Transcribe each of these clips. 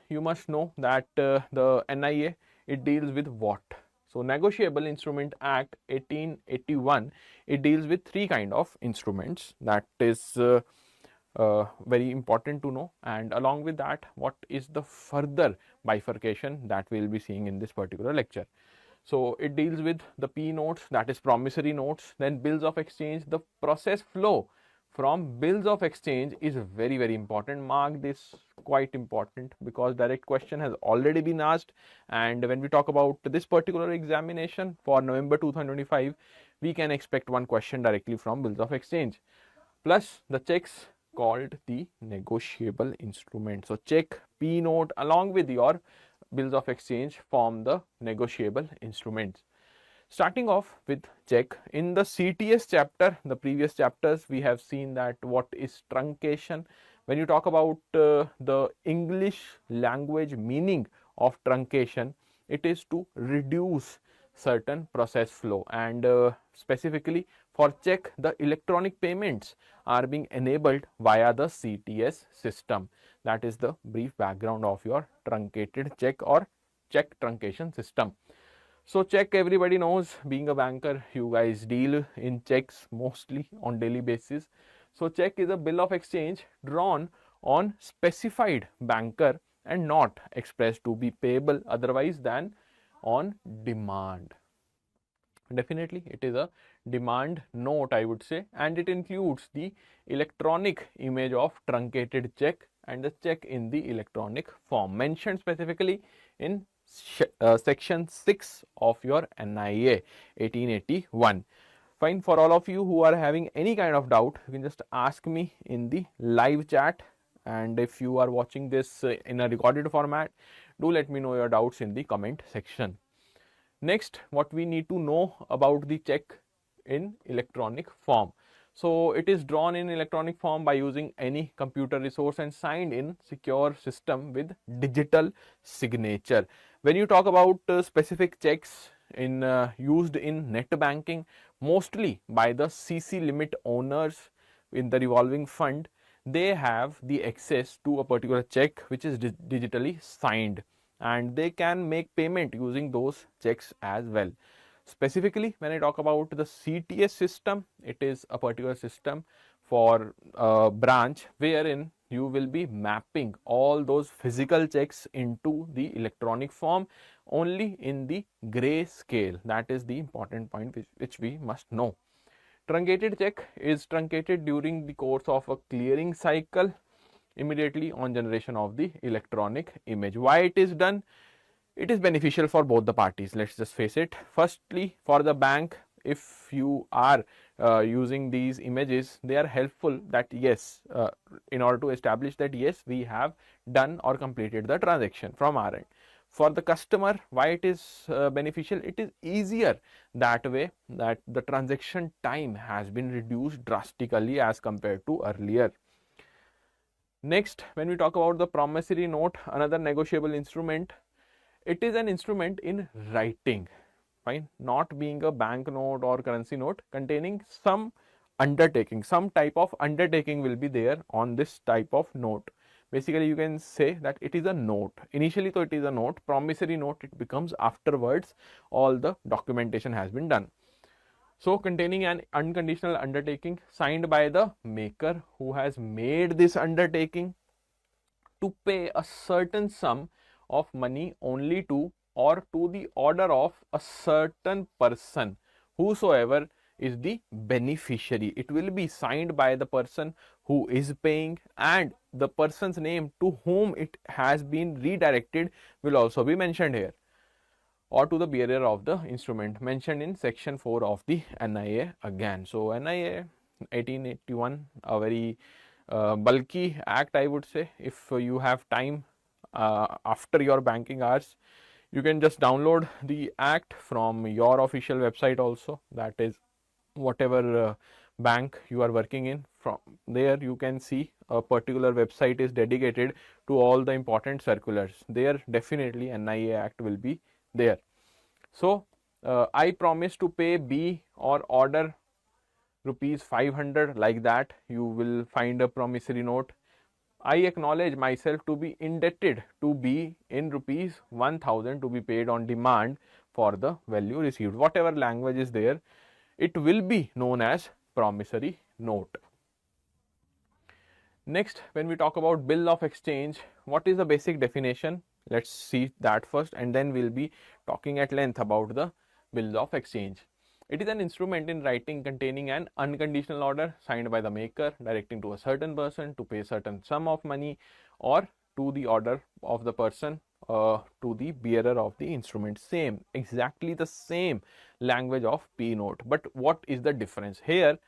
you must know that the NIA, it deals with what? So Negotiable Instrument Act 1881, it deals with three kind of instruments. That is very important to know, and along with that, what is the further bifurcation that we will be seeing in this particular lecture. So it deals with the P notes, that is promissory notes, then bills of exchange. The process flow from bills of exchange is very important. Mark this, quite important, because direct question has already been asked, and when we talk about this particular examination for November 2025, we can expect one question directly from bills of exchange, plus the checks called the negotiable instrument. So check, P note along with your bills of exchange form the negotiable instruments. Starting off with check, in the CTS chapter, the previous chapters, we have seen that what is truncation. When you talk about the English language meaning of truncation, it is to reduce certain process flow, and specifically for check, the electronic payments are being enabled via the CTS system. That is the brief background of your truncated check or check truncation system. So check, everybody knows, being a banker, you guys deal in checks mostly on daily basis. So check is a bill of exchange drawn on specified banker and not expressed to be payable otherwise than on demand. Definitely it is a demand note, I would say, and it includes the electronic image of truncated check and the check in the electronic form mentioned specifically in section 6 of your NIA 1881. Fine. For all of you who are having any kind of doubt, you can just ask me in the live chat, and if you are watching this in a recorded format, do let me know your doubts in the comment section. Next, what we need to know about the check in electronic form. So it is drawn in electronic form by using any computer resource and signed in secure system with digital signature. When you talk about specific checks in used in net banking, mostly by the CC limit owners in the revolving fund, they have the access to a particular check which is digitally signed, and they can make payment using those checks as well. Specifically, when I talk about the CTS system, it is a particular system for a branch wherein you will be mapping all those physical checks into the electronic form only in the gray scale. That is the important point which we must know. Truncated check is truncated during the course of a clearing cycle immediately on generation of the electronic image. Why it is done? It is beneficial for both the parties, let's just face it. Firstly, for the bank, if you are using these images, they are helpful that yes, in order to establish that yes, we have done or completed the transaction from our end. For the customer, why it is beneficial? It is easier that way, that the transaction time has been reduced drastically as compared to earlier. Next, when we talk about the promissory note, another negotiable instrument, it is an instrument in writing, fine, not being a bank note or currency note, containing some undertaking, some type of undertaking will be there on this type of note. Basically, you can say that it is a note. Initially, so it is a note. Promissory note, it becomes afterwards all the documentation has been done. So containing an unconditional undertaking signed by the maker who has made this undertaking to pay a certain sum of money only to or to the order of a certain person, whosoever is the beneficiary. It will be signed by the person who is paying, and the person's name to whom it has been redirected will also be mentioned here, or to the bearer of the instrument, mentioned in section 4 of the NIA again. So NIA 1881, a very bulky act, I would say. If you have time after your banking hours, you can just download the act from your official website also, that is whatever bank you are working in. From there you can see a particular website is dedicated to all the important circulars. There definitely NIA act will be there. So I promise to pay B or order rupees 500, like that you will find a promissory note. I acknowledge myself to be indebted to be in rupees 1000 to be paid on demand for the value received. Whatever language is there, it will be known as promissory note. Next, when we talk about bill of exchange, what is the basic definition? Let's see that first, and then we'll be talking at length about the bills of exchange. It is an instrument in writing containing an unconditional order signed by the maker directing to a certain person to pay certain sum of money, or to the order of the person to the bearer of the instrument. Same, exactly the same language of P note. But what is the difference here?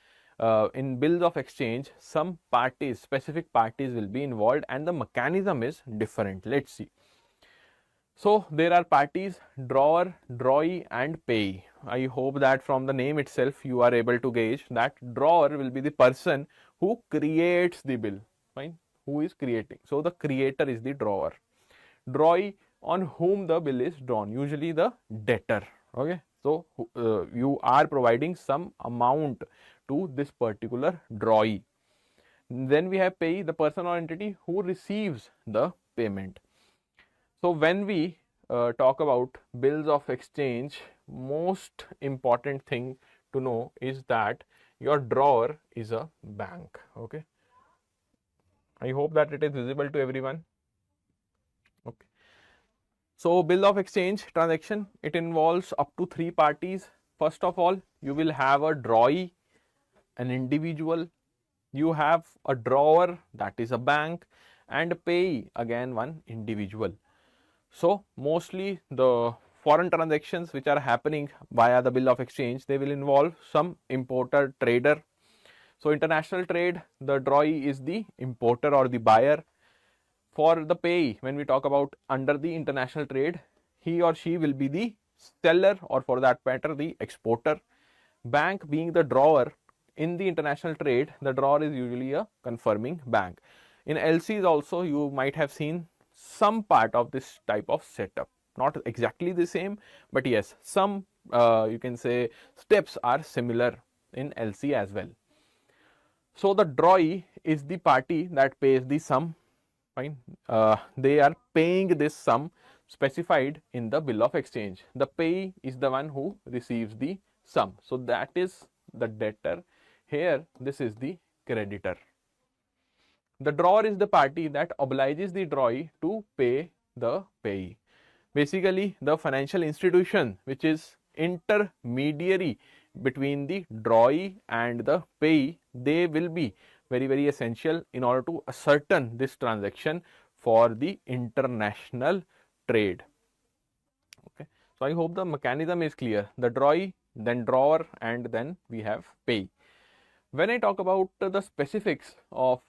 In bills of exchange, some parties, specific parties will be involved, and the mechanism is different. Let's see. So there are parties: drawer, drawee, and payee. I hope that from the name itself you are able to gauge that drawer will be the person who creates the bill. Fine, who is creating. So the creator is the drawer. Drawee, on whom the bill is drawn, usually the debtor. Okay, so you are providing some amount to this particular drawee. Then we have payee, the person or entity who receives the payment. So when we talk about bills of exchange, most important thing to know is that your drawer is a bank. Okay, I hope that it is visible to everyone. Okay. So bill of exchange transaction, it involves up to 3 parties. First of all, you will have a drawee, an individual. You have a drawer, that is a bank, and a payee, again one individual. So mostly the foreign transactions which are happening via the bill of exchange, they will involve some importer, trader. So international trade, the drawee is the importer or the buyer. For the payee, when we talk about under the international trade, he or she will be the seller, or for that matter the exporter. Bank being the drawer, in the international trade the drawer is usually a confirming bank. In LCs also you might have seen some part of this type of setup, not exactly the same, but yes, some you can say steps are similar in LC as well. So the drawee is the party that pays the sum. Fine, they are paying this sum specified in the bill of exchange. The payee is the one who receives the sum, so that is the debtor. Here this is the creditor. The drawer is the party that obliges the drawee to pay the payee. Basically, the financial institution which is intermediary between the drawee and the payee, they will be very essential in order to ascertain this transaction for the international trade. Okay, so I hope the mechanism is clear. The drawee, then drawer, and then we have payee. When I talk about the specifics of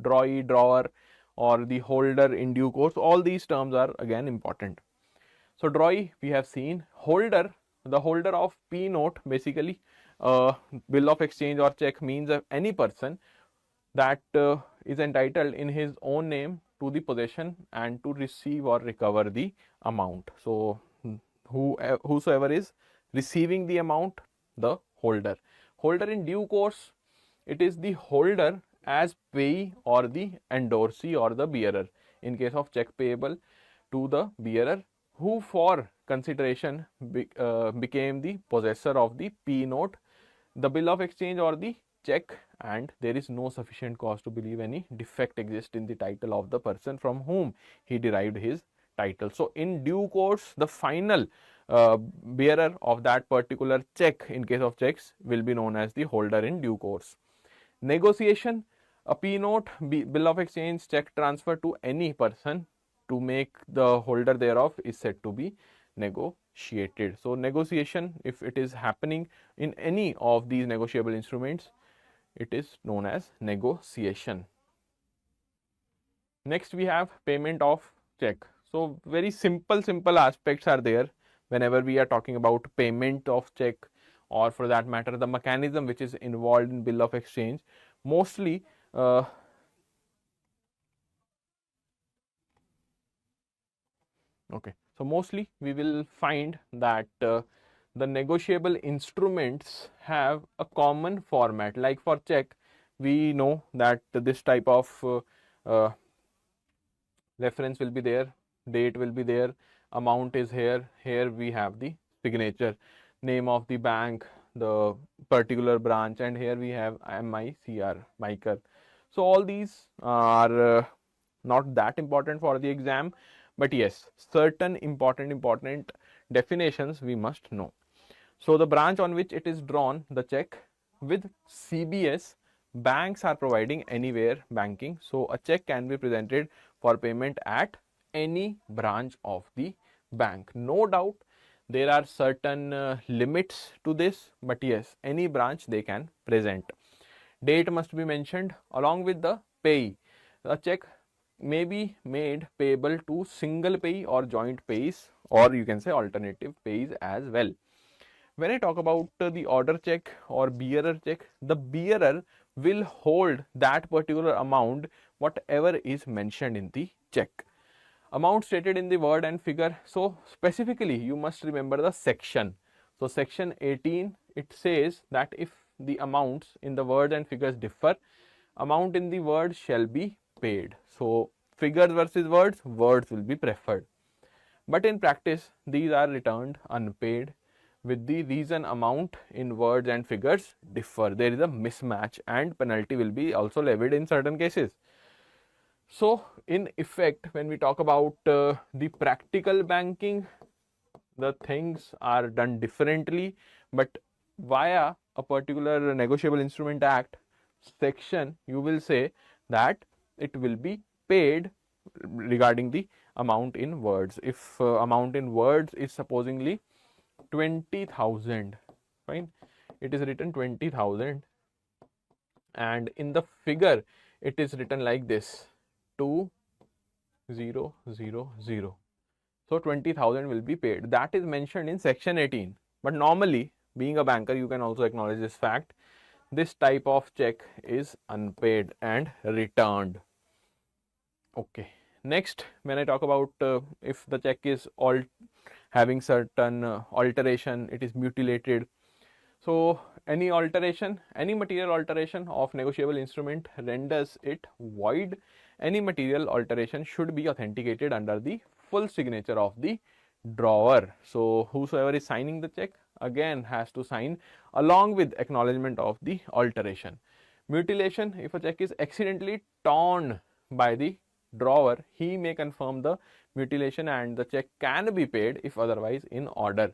drawee, drawer, or the holder in due course, all these terms are again important. So drawee we have seen. Holder, the holder of P note, basically bill of exchange or check means any person that is entitled in his own name to the possession and to receive or recover the amount. So whosoever is receiving the amount, the holder. Holder in due course, it is the holder as payee or the endorsee or the bearer. In case of check payable, to the bearer who for consideration became the possessor of the P note, the bill of exchange or the check, and there is no sufficient cause to believe any defect exists in the title of the person from whom he derived his title. So in due course, the final bearer of that particular check, in case of checks, will be known as the holder in due course. Negotiation, a P note, bill of exchange, check transfer to any person to make the holder thereof is said to be negotiated. So negotiation, if it is happening in any of these negotiable instruments, it is known as negotiation. Next we have payment of check. So very simple aspects are there whenever we are talking about payment of check, or for that matter the mechanism which is involved in bill of exchange. Mostly okay, so mostly we will find that the negotiable instruments have a common format. Like for check, we know that this type of uh, reference will be there, date will be there, amount is here, here we have the signature, name of the bank, the particular branch, and here we have MICR, MICR. So all these are not that important for the exam, but yes, certain important definitions we must know. So the branch on which it is drawn, the check, with CBS, banks are providing anywhere banking. So a check can be presented for payment at any branch of the bank. No doubt there are certain limits to this, but yes, any branch they can present. Date must be mentioned along with the payee. A check may be made payable to single payee or joint payees, or you can say alternative payees as well. When I talk about the order check or bearer check, the bearer will hold that particular amount whatever is mentioned in the check. Amount stated in the word and figure. So specifically you must remember the section. So section 18, it says that if the amounts in the word and figures differ, amount in the word shall be paid. So figures versus words, words will be preferred. But in practice, these are returned unpaid with the reason amount in words and figures differ. There is a mismatch and penalty will be also levied in certain cases. So in effect, when we talk about the practical banking, the things are done differently, but via a particular negotiable instrument act section, you will say that it will be paid regarding the amount in words. If amount in words is supposingly 20,000, fine, it is written 20,000, and in the figure it is written like this, 2000. So 20,000 will be paid. That is mentioned in section 18. But normally, being a banker, you can also acknowledge this fact. This type of check is unpaid and returned. Okay. Next, when I talk about if the check is all having certain alteration, it is mutilated. So any alteration, any material alteration of negotiable instrument renders it void. Any material alteration should be authenticated under the full signature of the drawer. So whosoever is signing the check again has to sign along with acknowledgement of the alteration. Mutilation, if a check is accidentally torn by the drawer, he may confirm the mutilation and the check can be paid if otherwise in order.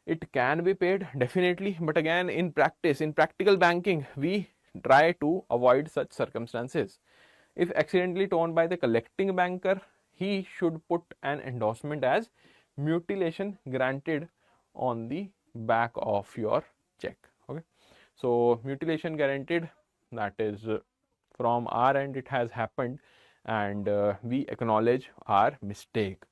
It can be paid definitely, but again in practice, in practical banking, we try to avoid such circumstances. If accidentally torn by the collecting banker, he should put an endorsement as mutilation granted on the back of your check. Okay, so mutilation guaranteed, that is from our end it has happened, and we acknowledge our mistake.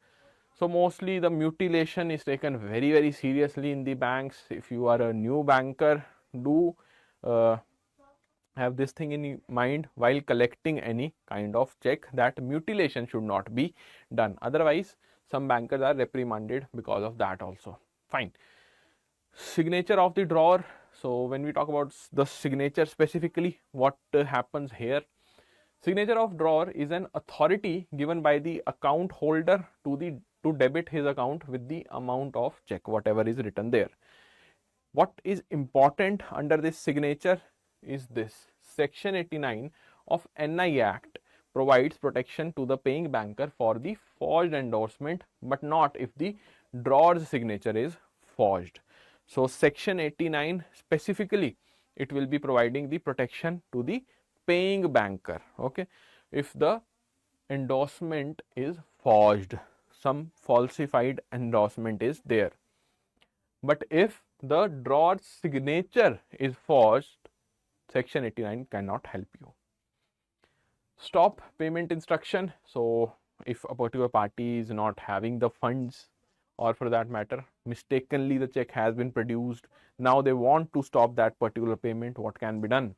So mostly the mutilation is taken very seriously in the banks. If you are a new banker, do have this thing in mind while collecting any kind of check, that mutilation should not be done. Otherwise, some bankers are reprimanded because of that also. Fine. Signature of the drawer. So when we talk about the signature specifically, what happens here? Signature of drawer is an authority given by the account holder to debit his account with the amount of check, whatever is written there. What is important under this signature is this: section 89 of NI Act provides protection to the paying banker for the forged endorsement, but not if the drawer's signature is forged. So section 89 specifically, it will be providing the protection to the paying banker. Okay, if the endorsement is forged, some falsified endorsement is there, but if the drawer's signature is forged, section 89 cannot help you. Stop payment instruction. So if a particular party is not having the funds, or for that matter mistakenly the check has been produced, now they want to stop that particular payment, what can be done?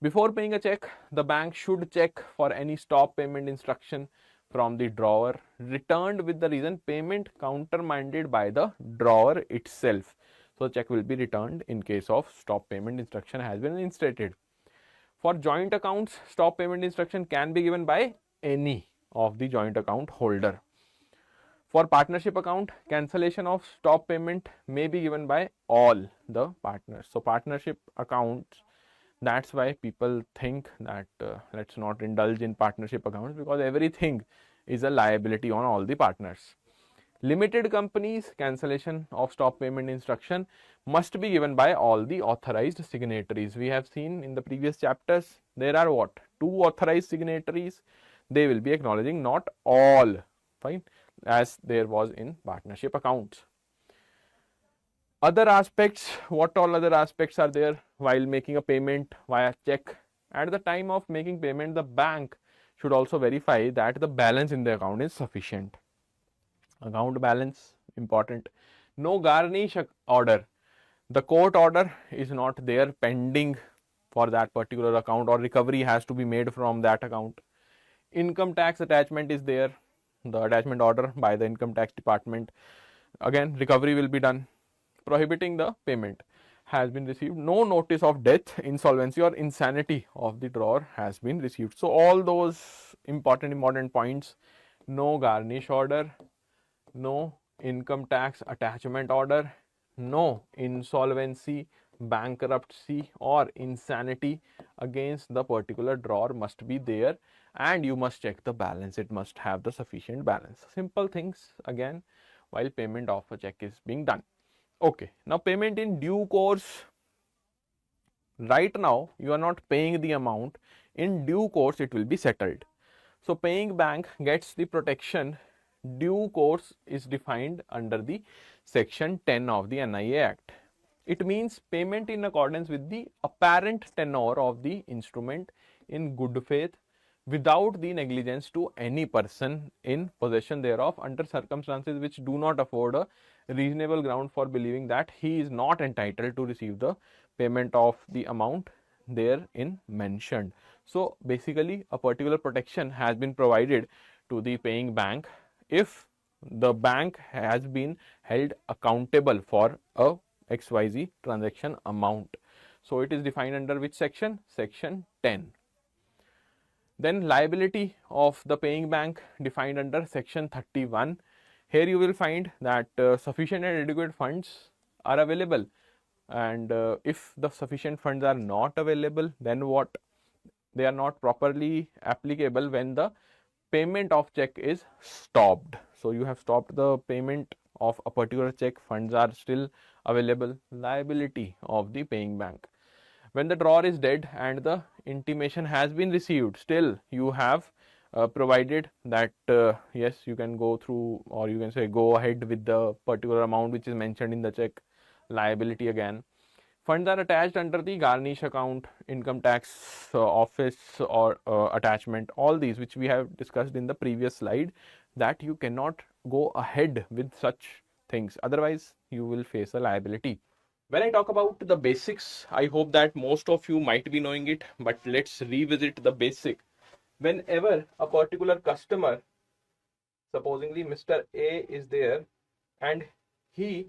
Before paying a check, the bank should check for any stop payment instruction from the drawer returned with the reason payment countermanded by the drawer itself. So check will be returned in case of stop payment instruction has been instated. For joint accounts, stop payment instruction can be given by any of the joint account holder. For partnership account, cancellation of stop payment may be given by all the partners. So partnership accounts, that's why people think that let's not indulge in partnership accounts, because everything is a liability on all the partners. Limited companies, cancellation of stop payment instruction must be given by all the authorized signatories. We have seen in the previous chapters there are what? 2 authorized signatories. They will be acknowledging, not all, fine, as there was in partnership accounts. Other aspects, what all other aspects are there while making a payment via check? At the time of making payment, the bank should also verify that the balance in the account is sufficient. Account balance, important. No garnish order. The court order is not there pending for that particular account, or recovery has to be made from that account. Income tax attachment is there, the attachment order by the income tax department. Again, recovery will be done. Prohibiting the payment has been received. No notice of death, insolvency or insanity of the drawer has been received. So all those important points: no garnish order, no income tax attachment order, no insolvency, bankruptcy or insanity against the particular drawer must be there, and you must check the balance. It must have the sufficient balance. Simple things again while payment of a check is being done. Okay, now payment in due course. Right now you are not paying the amount. In due course it will be settled. So paying bank gets the protection. Due course is defined under the section 10 of the NIA Act. It means payment in accordance with the apparent tenor of the instrument in good faith, without the negligence to any person in possession thereof, under circumstances which do not afford a reasonable ground for believing that he is not entitled to receive the payment of the amount therein mentioned. So basically a particular protection has been provided to the paying bank if the bank has been held accountable for a XYZ transaction amount. So it is defined under which section? Section 10. Then liability of the paying bank defined under section 31. Here you will find that sufficient and adequate funds are available, and if the sufficient funds are not available, then what? They are not properly applicable when the payment of check is stopped. So you have stopped the payment of a particular check, funds are still available. Liability of the paying bank. When the drawer is dead and the intimation has been received, still you have provided that yes, you can go through, or you can say go ahead with the particular amount which is mentioned in the check. Liability again. Funds are attached under the garnish account, income tax office or attachment, all these which we have discussed in the previous slide, that you cannot go ahead with such things, otherwise you will face a liability. When I talk about the basics, I hope that most of you might be knowing it, but let's revisit the basic. Whenever a particular customer, supposingly Mr. A is there, and he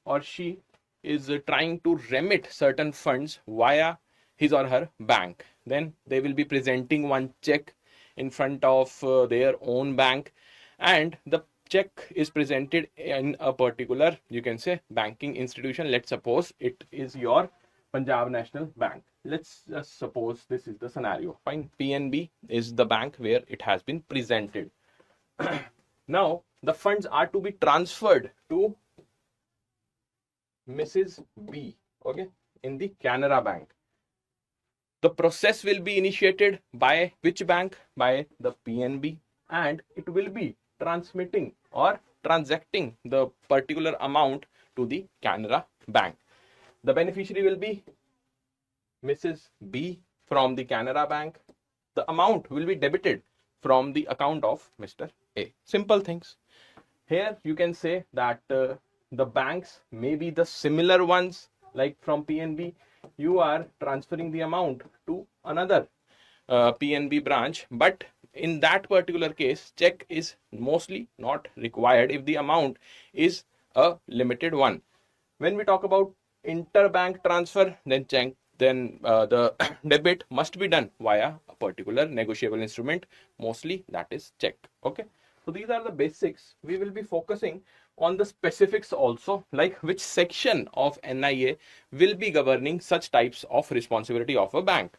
or she is trying to remit certain funds via his or her bank, then they will be presenting one check in front of their own bank, and the check is presented in a particular, you can say, banking institution. Let's suppose it is your Punjab National Bank. Let's just suppose this is the scenario. Fine, PNB is the bank where it has been presented. Now the funds are to be transferred to Mrs. B, okay, in the Canara Bank. The process will be initiated by which bank? By the PNB, and it will be transmitting or transacting the particular amount to the Canara Bank. The beneficiary will be Mrs. B from the Canara Bank. The amount will be debited from the account of Mr. A. Simple things. Here you can say that the banks may be the similar ones, like from PNB you are transferring the amount to another PNB branch, but in that particular case check is mostly not required if the amount is a limited one. When we talk about interbank transfer, then then the debit must be done via a particular negotiable instrument, mostly that is check. Okay, so these are the basics. We will be focusing on the specifics also, like which section of NIA will be governing such types of responsibility of a bank.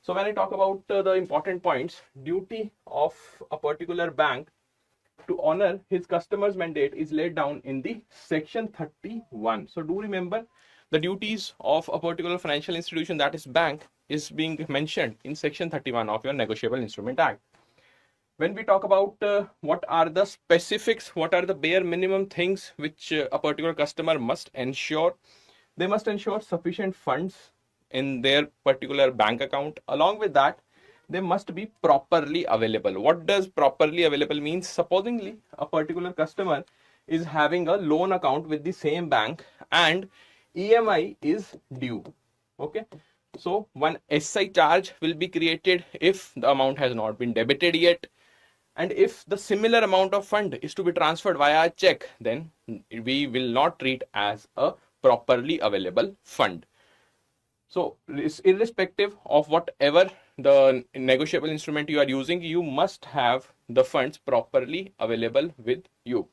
So when I talk about the important points, duty of a particular bank to honor his customer's mandate is laid down in the section 31. So do remember, the duties of a particular financial institution, that is bank, is being mentioned in section 31 of your Negotiable Instrument Act. When we talk about what are the specifics, what are the bare minimum things which a particular customer must ensure, they must ensure sufficient funds in their particular bank account. Along with that, they must be properly available. What does properly available means? Supposingly a particular customer is having a loan account with the same bank and EMI is due. Okay, so one SI charge will be created if the amount has not been debited yet, and if the similar amount of fund is to be transferred via a check, then we will not treat as a properly available fund. So irrespective of whatever the negotiable instrument you are using, you must have the funds properly available with you.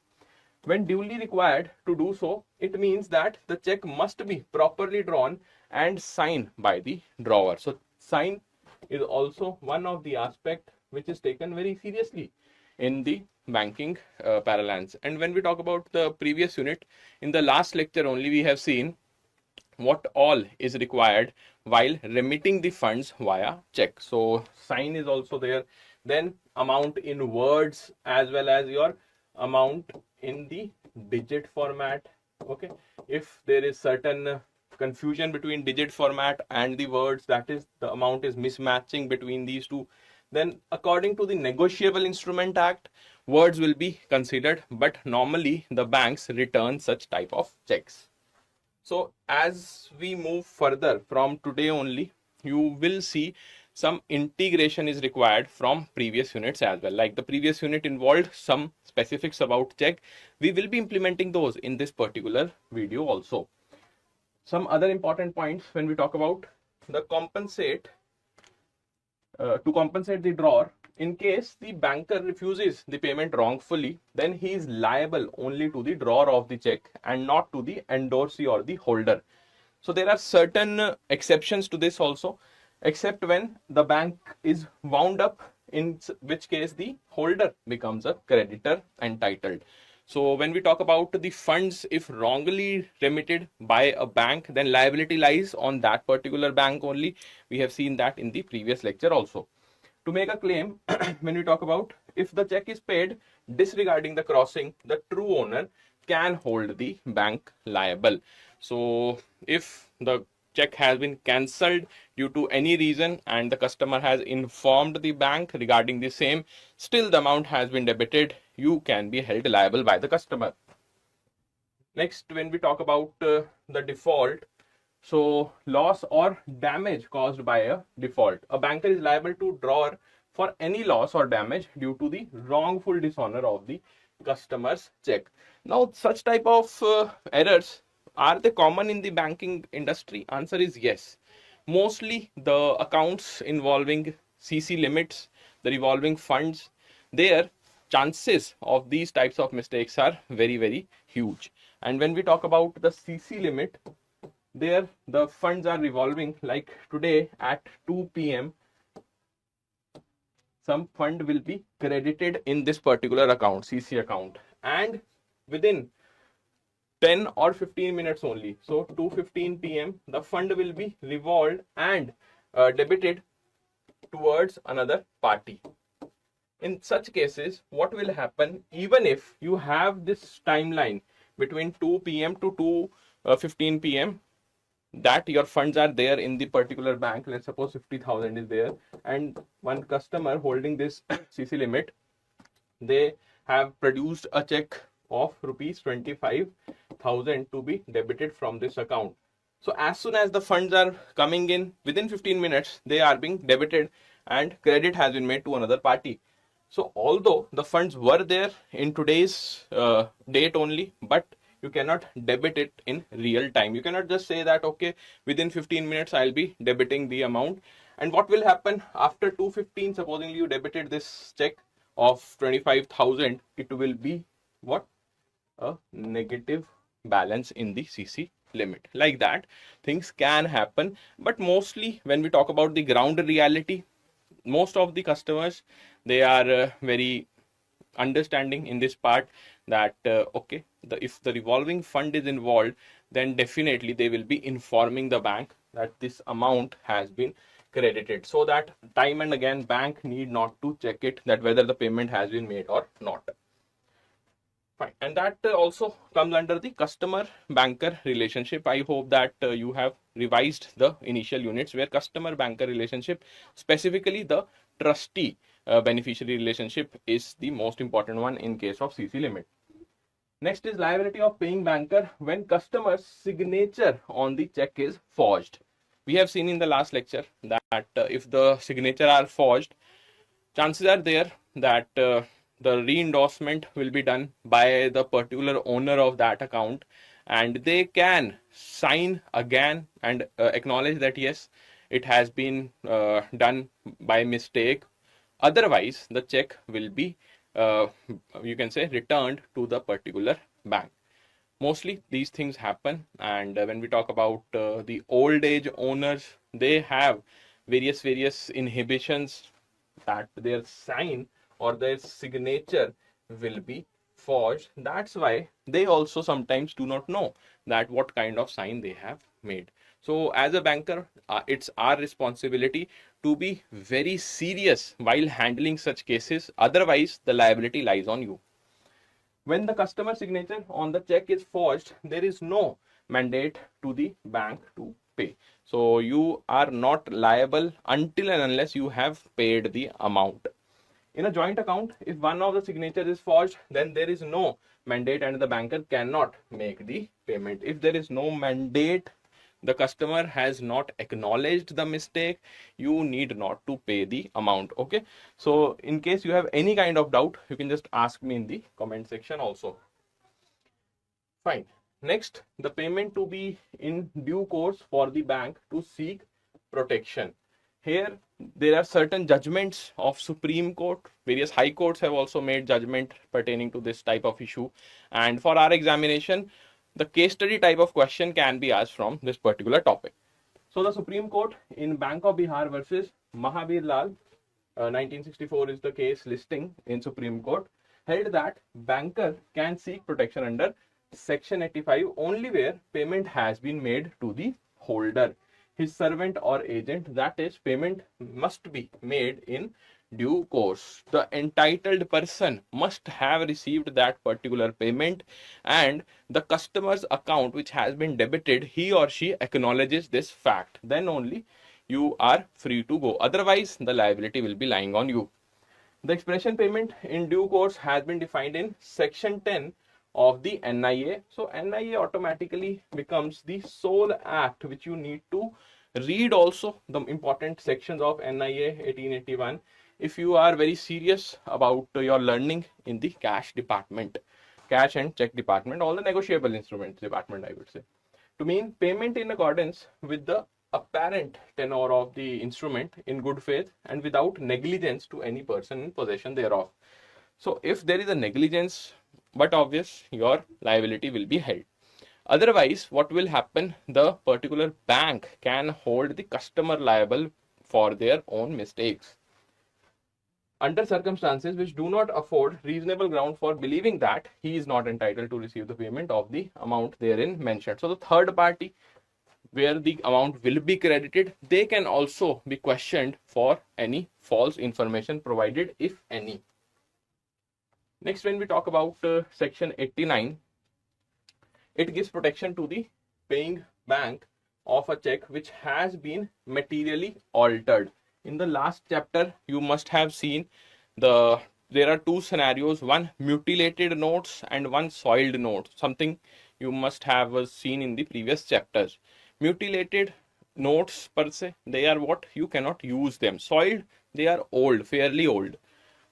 When duly required to do so, it means that the check must be properly drawn and signed by the drawer. So sign is also one of the aspects which is taken very seriously in the banking parlance. And when we talk about the previous unit, in the last lecture only, we have seen what all is required while remitting the funds via check. So sign is also there, then amount in words as well as your amount in the digit format. Okay, if there is certain confusion between digit format and the words, that is the amount is mismatching between these two, then according to the Negotiable Instrument Act, words will be considered, but normally the banks return such type of checks. So as we move further from today only, you will see some integration is required from previous units as well. Like the previous unit involved some specifics about check, we will be implementing those in this particular video also. Some other important points when we talk about the compensate, to compensate the drawer, in case the banker refuses the payment wrongfully, then he is liable only to the drawer of the check and not to the endorsee or the holder. So there are certain exceptions to this also, except when the bank is wound up, in which case the holder becomes a creditor entitled. So when we talk about the funds, if wrongly remitted by a bank, then liability lies on that particular bank only. We have seen that in the previous lecture also. To make a claim, when we talk about if the check is paid disregarding the crossing, the true owner can hold the bank liable. So if the check has been cancelled due to any reason and the customer has informed the bank regarding the same, still the amount has been debited, you can be held liable by the customer. Next, when we talk about the default, so loss or damage caused by a default, a banker is liable to drawer for any loss or damage due to the wrongful dishonor of the customer's check. Now such type of errors, are they common in the banking industry? Answer is yes. Mostly the accounts involving CC limits, the revolving funds, their chances of these types of mistakes are very, very huge. And when we talk about the CC limit, there the funds are revolving, like today at 2 p.m. some fund will be credited in this particular account, CC account, and within 10 or 15 minutes only, so 2:15 p.m. the fund will be revolved and debited towards another party. In such cases, what will happen, even if you have this timeline between 2 p.m. to 2:15 p.m. that your funds are there in the particular bank, let's suppose 50,000 is there, and one customer holding this CC limit, they have produced a check of rupees 25,000 to be debited from this account. So as soon as the funds are coming in, within 15 minutes they are being debited and credit has been made to another party. So although the funds were there in today's date only, but you cannot debit it in real time. You cannot just say that, okay, within 15 minutes I'll be debiting the amount. And what will happen after 2:15, supposingly you debited this check of 25,000, it will be what? A negative balance in the CC limit. Like that, things can happen. But mostly when we talk about the ground reality, most of the customers, they are very understanding in this part that okay, if the revolving fund is involved, then definitely they will be informing the bank that this amount has been credited, so that time and again bank need not to check it that whether the payment has been made or not. Fine. And that also comes under the customer banker relationship. I hope that you have revised the initial units where customer banker relationship, specifically the trustee beneficiary relationship, is the most important one in case of CC limit. Next is liability of paying banker when customer's signature on the check is forged. We have seen in the last lecture that if the signature are forged, chances are there that the re-endorsement will be done by the particular owner of that account, and they can sign again and acknowledge that yes, it has been done by mistake. Otherwise, the check will be, you can say, returned to the particular bank. Mostly these things happen. And when we talk about the old age owners, they have various inhibitions that their sign or their signature will be forged. That's why they also sometimes do not know that what kind of sign they have made. So as a banker, it's our responsibility to be very serious while handling such cases. Otherwise, the liability lies on you. When the customer signature on the check is forged, there is no mandate to the bank to pay. So you are not liable until and unless you have paid the amount. In a joint account, if one of the signatures is forged, then there is no mandate and the banker cannot make the payment. If there is no mandate, the customer has not acknowledged the mistake, you need not to pay the amount. Okay, so in case you have any kind of doubt, you can just ask me in the comment section also. Fine. Next, the payment to be in due course for the bank to seek protection. Here there are certain judgments of Supreme Court. Various high courts have also made judgment pertaining to this type of issue, and for our examination, the case study type of question can be asked from this particular topic. So the Supreme Court in Bank of Bihar versus Mahabir Lal, 1964 is the case listing in Supreme Court, held that banker can seek protection under Section 85 only where payment has been made to the holder, his servant or agent. That is, payment must be made in due course. The entitled person must have received that particular payment, and the customer's account which has been debited, he or she acknowledges this fact. Then only you are free to go. Otherwise, the liability will be lying on you. The expression payment in due course has been defined in Section 10 of the NIA. So NIA automatically becomes the sole act which you need to read also the important sections of NIA 1881 if you are very serious about your learning in the cash department, cash and check department, all the negotiable instruments department, I would say, to mean payment in accordance with the apparent tenor of the instrument in good faith and without negligence to any person in possession thereof. So if there is a negligence, but obvious, your liability will be held. Otherwise, what will happen? The particular bank can hold the customer liable for their own mistakes under circumstances which do not afford reasonable ground for believing that he is not entitled to receive the payment of the amount therein mentioned. So the third party where the amount will be credited, they can also be questioned for any false information provided, if any. Next, when we talk about Section 89, it gives protection to the paying bank of a check which has been materially altered. In the last chapter, you must have seen there are two scenarios, one mutilated notes and one soiled note. Something you must have seen in the previous chapters. Mutilated notes per se, they are what? You cannot use them. Soiled, they are old, fairly old.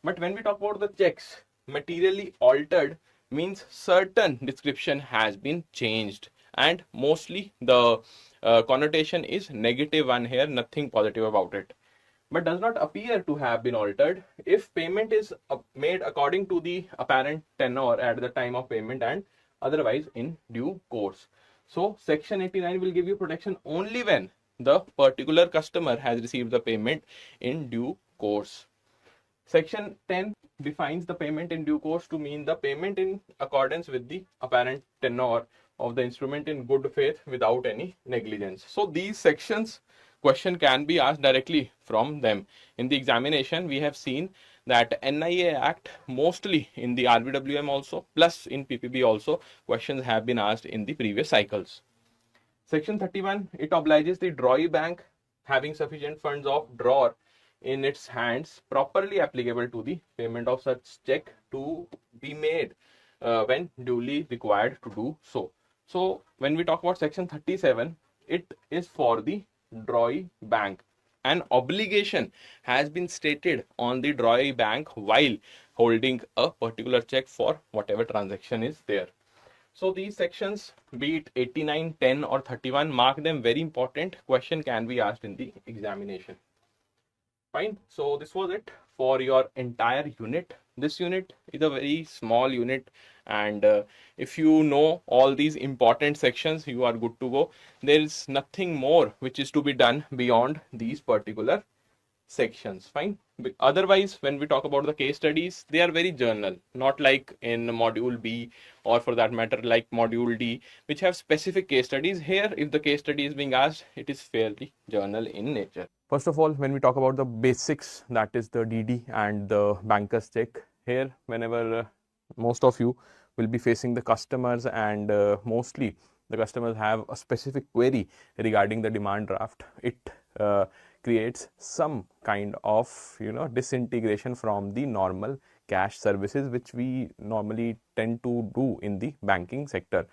But when we talk about the checks, materially altered means certain description has been changed, and mostly the connotation is negative one here, nothing positive about it, but does not appear to have been altered if payment is made according to the apparent tenor at the time of payment and otherwise in due course. So section 89 will give you protection only when the particular customer has received the payment in due course. Section 10 defines the payment in due course to mean the payment in accordance with the apparent tenor of the instrument in good faith without any negligence. So these sections, question can be asked directly from them. In the examination, we have seen that NIA Act, mostly in the RBWM also, plus in PPB also, questions have been asked in the previous cycles. Section 31, it obliges the drawee bank having sufficient funds of drawer in its hands properly applicable to the payment of such check to be made when duly required to do so. So when we talk about section 37, it is for the drawee bank. An obligation has been stated on the drawee bank while holding a particular check for whatever transaction is there. So these sections, be it 89, 10 or 31, mark them very important. Question can be asked in the examination. Fine. So this was it for your entire unit. This unit is a very small unit, and if you know all these important sections, you are good to go. There is nothing more which is to be done beyond these particular sections. Fine. Otherwise, when we talk about the case studies, they are very general, not like in module B, or for that matter like module D, which have specific case studies. Here, if the case study is being asked, it is fairly general in nature. First of all, when we talk about the basics, that is the DD and the banker's check, here whenever most of you will be facing the customers, and mostly the customers have a specific query regarding the demand draft, it creates some kind of disintegration from the normal cash services which we normally tend to do in the banking sector.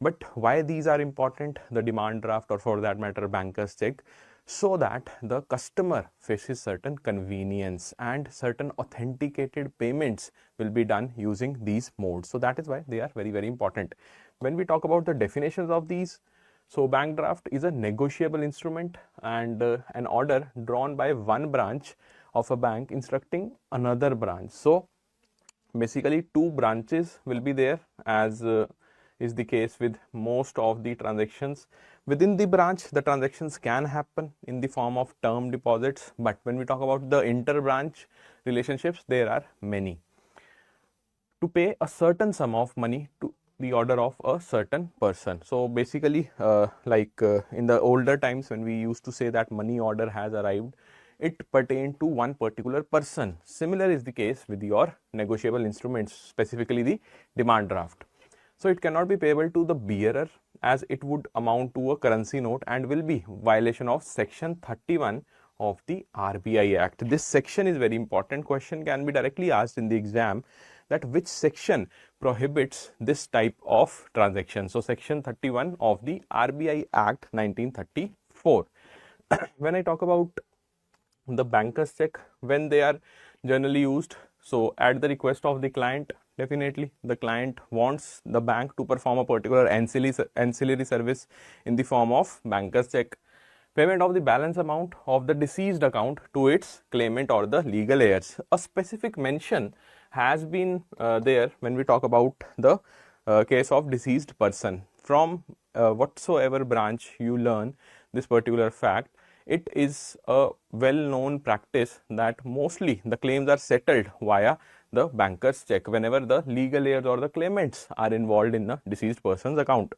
But why these are important, the demand draft or for that matter banker's check? So that the customer faces certain convenience and certain authenticated payments will be done using these modes. So that is why they are very, very important. When we talk about the definitions of these, so bank draft is a negotiable instrument and an order drawn by one branch of a bank instructing another branch. So basically two branches will be there, as is the case with most of the transactions. Within the branch, the transactions can happen in the form of term deposits, but when we talk about the inter-branch relationships, there are many. To pay a certain sum of money to the order of a certain person. So basically in the older times when we used to say that money order has arrived, it pertained to one particular person. Similar is the case with your negotiable instruments, specifically the demand draft. So it cannot be payable to the bearer, as it would amount to a currency note and will be violation of section 31 of the RBI Act. This section is very important. Question can be directly asked in the exam, that which section prohibits this type of transaction. So section 31 of the RBI Act 1934. When I talk about the banker's check, when they are generally used, so at the request of the client, definitely the client wants the bank to perform a particular ancillary service in the form of banker's check. Payment of the balance amount of the deceased account to its claimant or the legal heirs. A specific mention has been there when we talk about the case of deceased person. From whatsoever branch you learn this particular fact, it is a well-known practice that mostly the claims are settled via the banker's check whenever the legal heirs or the claimants are involved in the deceased person's account.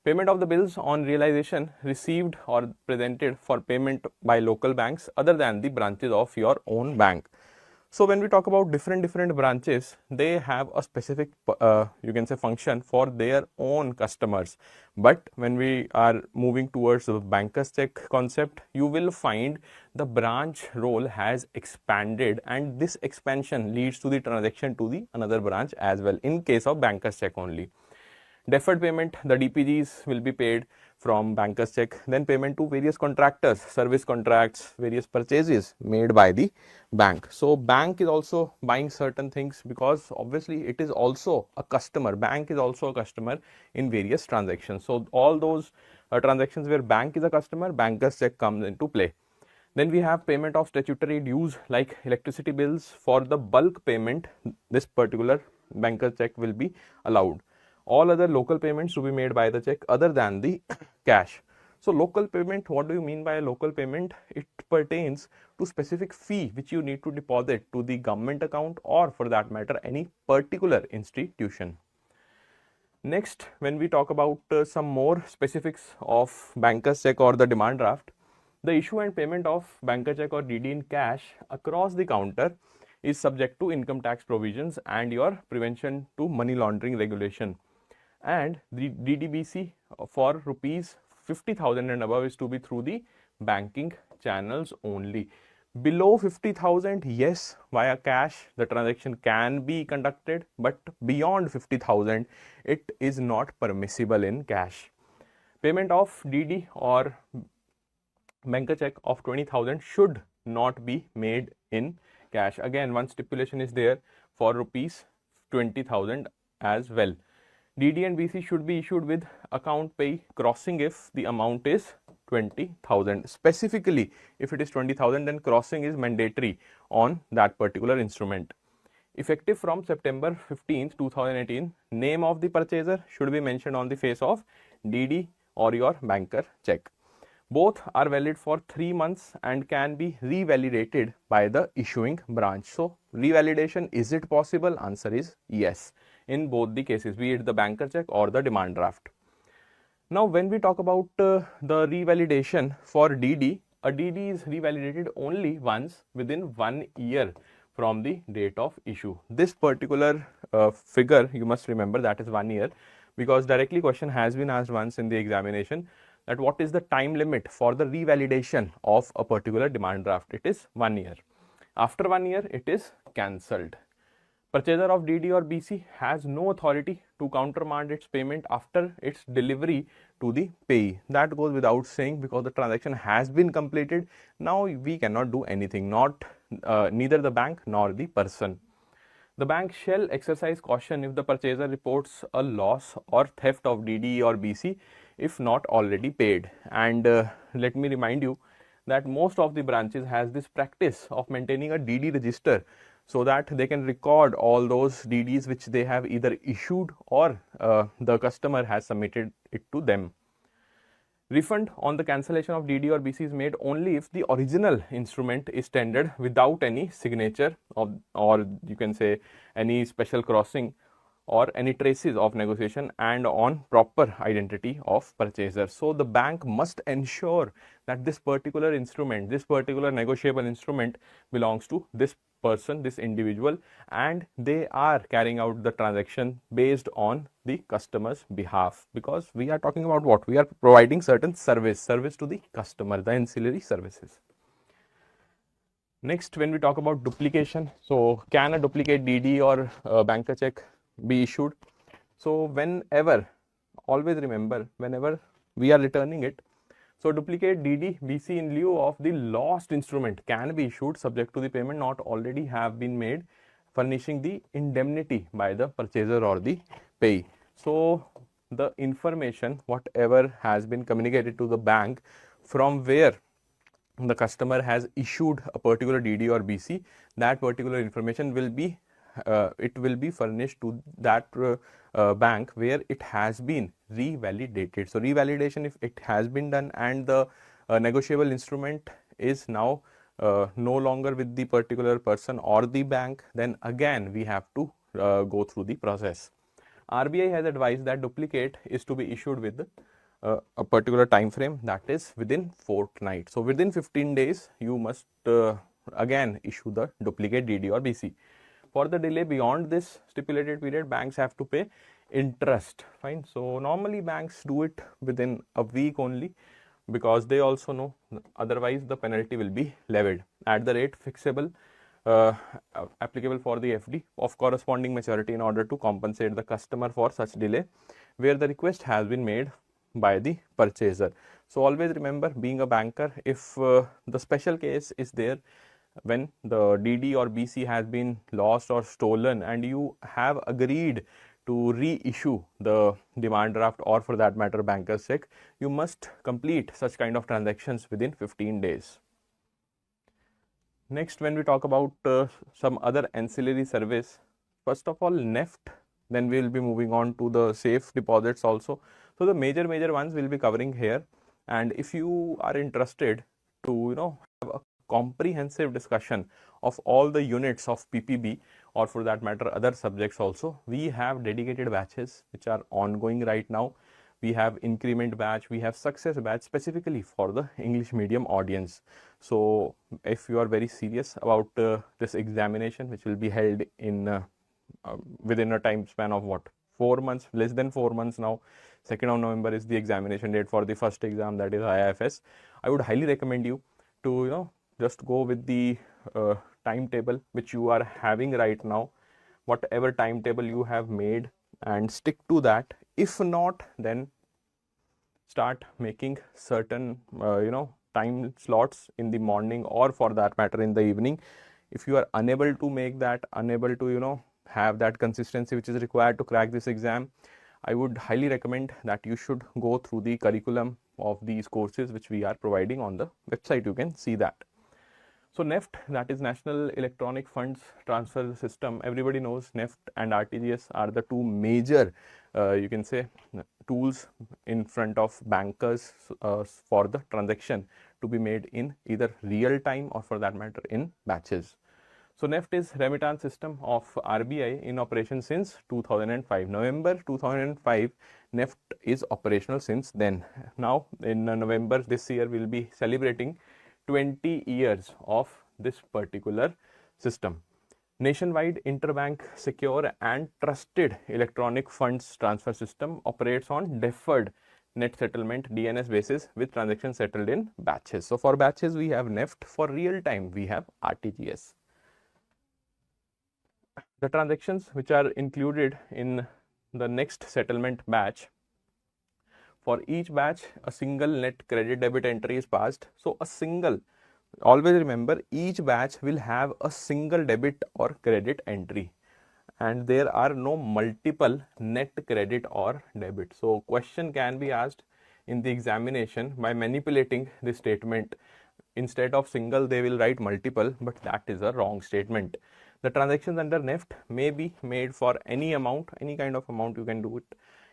Payment of the bills on realization received or presented for payment by local banks other than the branches of your own bank. So when we talk about different branches, they have a specific you can say function for their own customers. But when we are moving towards the banker's check concept, you will find the branch role has expanded, and this expansion leads to the transaction to the another branch as well in case of banker's check only. Deferred payment, the DPGs will be paid from banker's check. Then payment to various contractors, service contracts, various purchases made by the bank. So bank is also buying certain things because obviously it is also a customer. Bank is also a customer in various transactions. So all those transactions where bank is a customer, banker's check comes into play. Then we have payment of statutory dues like electricity bills. For the bulk payment, this particular banker's check will be allowed. All other local payments to be made by the check other than the cash. So local payment, what do you mean by a local payment? It pertains to specific fee which you need to deposit to the government account or for that matter any particular institution. Next, when we talk about some more specifics of banker's check or the demand draft, the issue and payment of banker check or DD in cash across the counter is subject to income tax provisions and your prevention to money laundering regulation. And the DDBC for rupees 50,000 and above is to be through the banking channels only. Below 50,000, yes, via cash the transaction can be conducted, but beyond 50,000 it is not permissible in cash. Payment of DD or banker check of 20,000 should not be made in cash. Again, one stipulation is there for rupees 20,000 as well. DD and BC should be issued with account pay crossing if the amount is 20,000. Specifically, if it is 20,000, then crossing is mandatory on that particular instrument. Effective from September 15th, 2018, name of the purchaser should be mentioned on the face of DD or your banker check. Both are valid for 3 months and can be revalidated by the issuing branch. So, revalidation, is it possible? Answer is yes in both the cases, be it the banker check or the demand draft. Now, when we talk about the revalidation for DD, a DD is revalidated only once within 1 year from the date of issue. This particular figure you must remember, that is 1 year, because directly question has been asked once in the examination that what is the time limit for the revalidation of a particular demand draft. It is 1 year. After 1 year it is cancelled. Purchaser of DD or BC has no authority to countermand its payment after its delivery to the payee. That goes without saying because the transaction has been completed. Now we cannot do anything, neither the bank nor the person. The bank shall exercise caution if the purchaser reports a loss or theft of DD or BC if not already paid. And let me remind you that most of the branches has this practice of maintaining a DD register so that they can record all those DDs which they have either issued or the customer has submitted it to them. Refund on the cancellation of DD or BC is made only if the original instrument is tendered without any signature or you can say any special crossing or any traces of negotiation and on proper identity of purchaser. So the bank must ensure that this particular instrument, this particular negotiable instrument belongs to this person, this individual, and they are carrying out the transaction based on the customer's behalf, because we are talking about what? We are providing certain service to the customer, the ancillary services. Next, when we talk about duplication, so can a duplicate DD or banker check be issued? So whenever, always remember, whenever we are returning it, so duplicate DD, BC in lieu of the lost instrument can be issued subject to the payment not already have been made, furnishing the indemnity by the purchaser or the payee. So the information whatever has been communicated to the bank from where the customer has issued a particular DD or BC, that particular information will be furnished to that bank where it has been revalidated. So revalidation, if it has been done and the negotiable instrument is now no longer with the particular person or the bank, then again we have to go through the process. RBI has advised that duplicate is to be issued with a particular time frame, that is within fortnight. So within 15 days you must again issue the duplicate DD or BC. For the delay beyond this stipulated period, banks have to pay interest. Fine. So normally banks do it within a week only, because they also know otherwise the penalty will be levied at the rate fixable applicable for the FD of corresponding maturity in order to compensate the customer for such delay where the request has been made by the purchaser. So always remember, being a banker, if the special case is there when the DD or BC has been lost or stolen and you have agreed to reissue the demand draft or for that matter banker's check, you must complete such kind of transactions within 15 days. Next, when we talk about some other ancillary service, first of all NEFT, then we will be moving on to the safe deposits also. So the major ones will be covering here, and if you are interested to have a comprehensive discussion of all the units of PPB or for that matter other subjects also, we have dedicated batches which are ongoing right now. We have increment batch, we have success batch specifically for the English medium audience. So if you are very serious about this examination which will be held in within a time span of what, 4 months, less than 4 months now, 2nd of November is the examination date for the first exam, that is IIFS. I would highly recommend you to just go with the timetable which you are having right now, whatever timetable you have made, and stick to that. If not, then start making certain time slots in the morning or for that matter in the evening. If you are unable to make that, unable to have that consistency which is required to crack this exam, I would highly recommend that you should go through the curriculum of these courses which we are providing on the website. You can see that. So NEFT, that is National Electronic Funds Transfer System. Everybody knows NEFT and RTGS are the two major you can say tools in front of bankers for the transaction to be made in either real time or for that matter in batches. So NEFT is remittance system of RBI in operation since 2005. November 2005, NEFT is operational since then. Now in November this year we will be celebrating 20 years of this particular system. Nationwide interbank secure and trusted electronic funds transfer system operates on deferred net settlement DNS basis with transactions settled in batches. So for batches we have NEFT, for real time we have RTGS. The transactions which are included in the next settlement batch, for each batch a single net credit debit entry is passed. So a single, always remember, each batch will have a single debit or credit entry and there are no multiple net credit or debit. So question can be asked in the examination by manipulating this statement. Instead of single they will write multiple, but that is a wrong statement. The transactions under NEFT may be made for any amount, any kind of amount you can do it.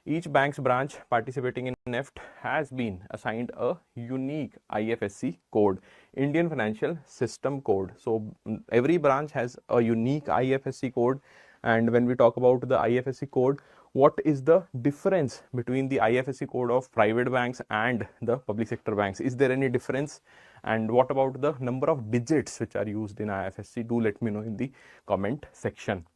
Each bank's branch participating in NEFT has been assigned a unique IFSC code, Indian Financial System code. So every branch has a unique IFSC code. And when we talk about the IFSC code, what is the difference between the IFSC code of private banks and the public sector banks? Is there any difference? And what about the number of digits which are used in IFSC? Do let me know in the comment section.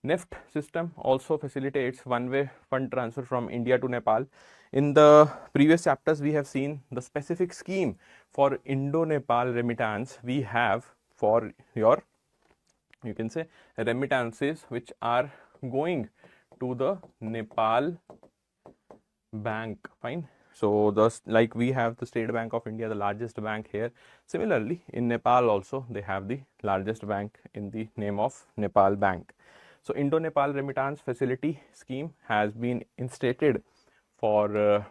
NEFT system also facilitates one-way fund transfer from India to Nepal. In the previous chapters we have seen the specific scheme for Indo-Nepal remittance. We have for your, you can say, remittances which are going to the Nepal bank. Fine. So thus, like we have the State Bank of India, the largest bank here. Similarly in Nepal also they have the largest bank in the name of Nepal Bank. So Indo-Nepal remittance facility scheme has been instated for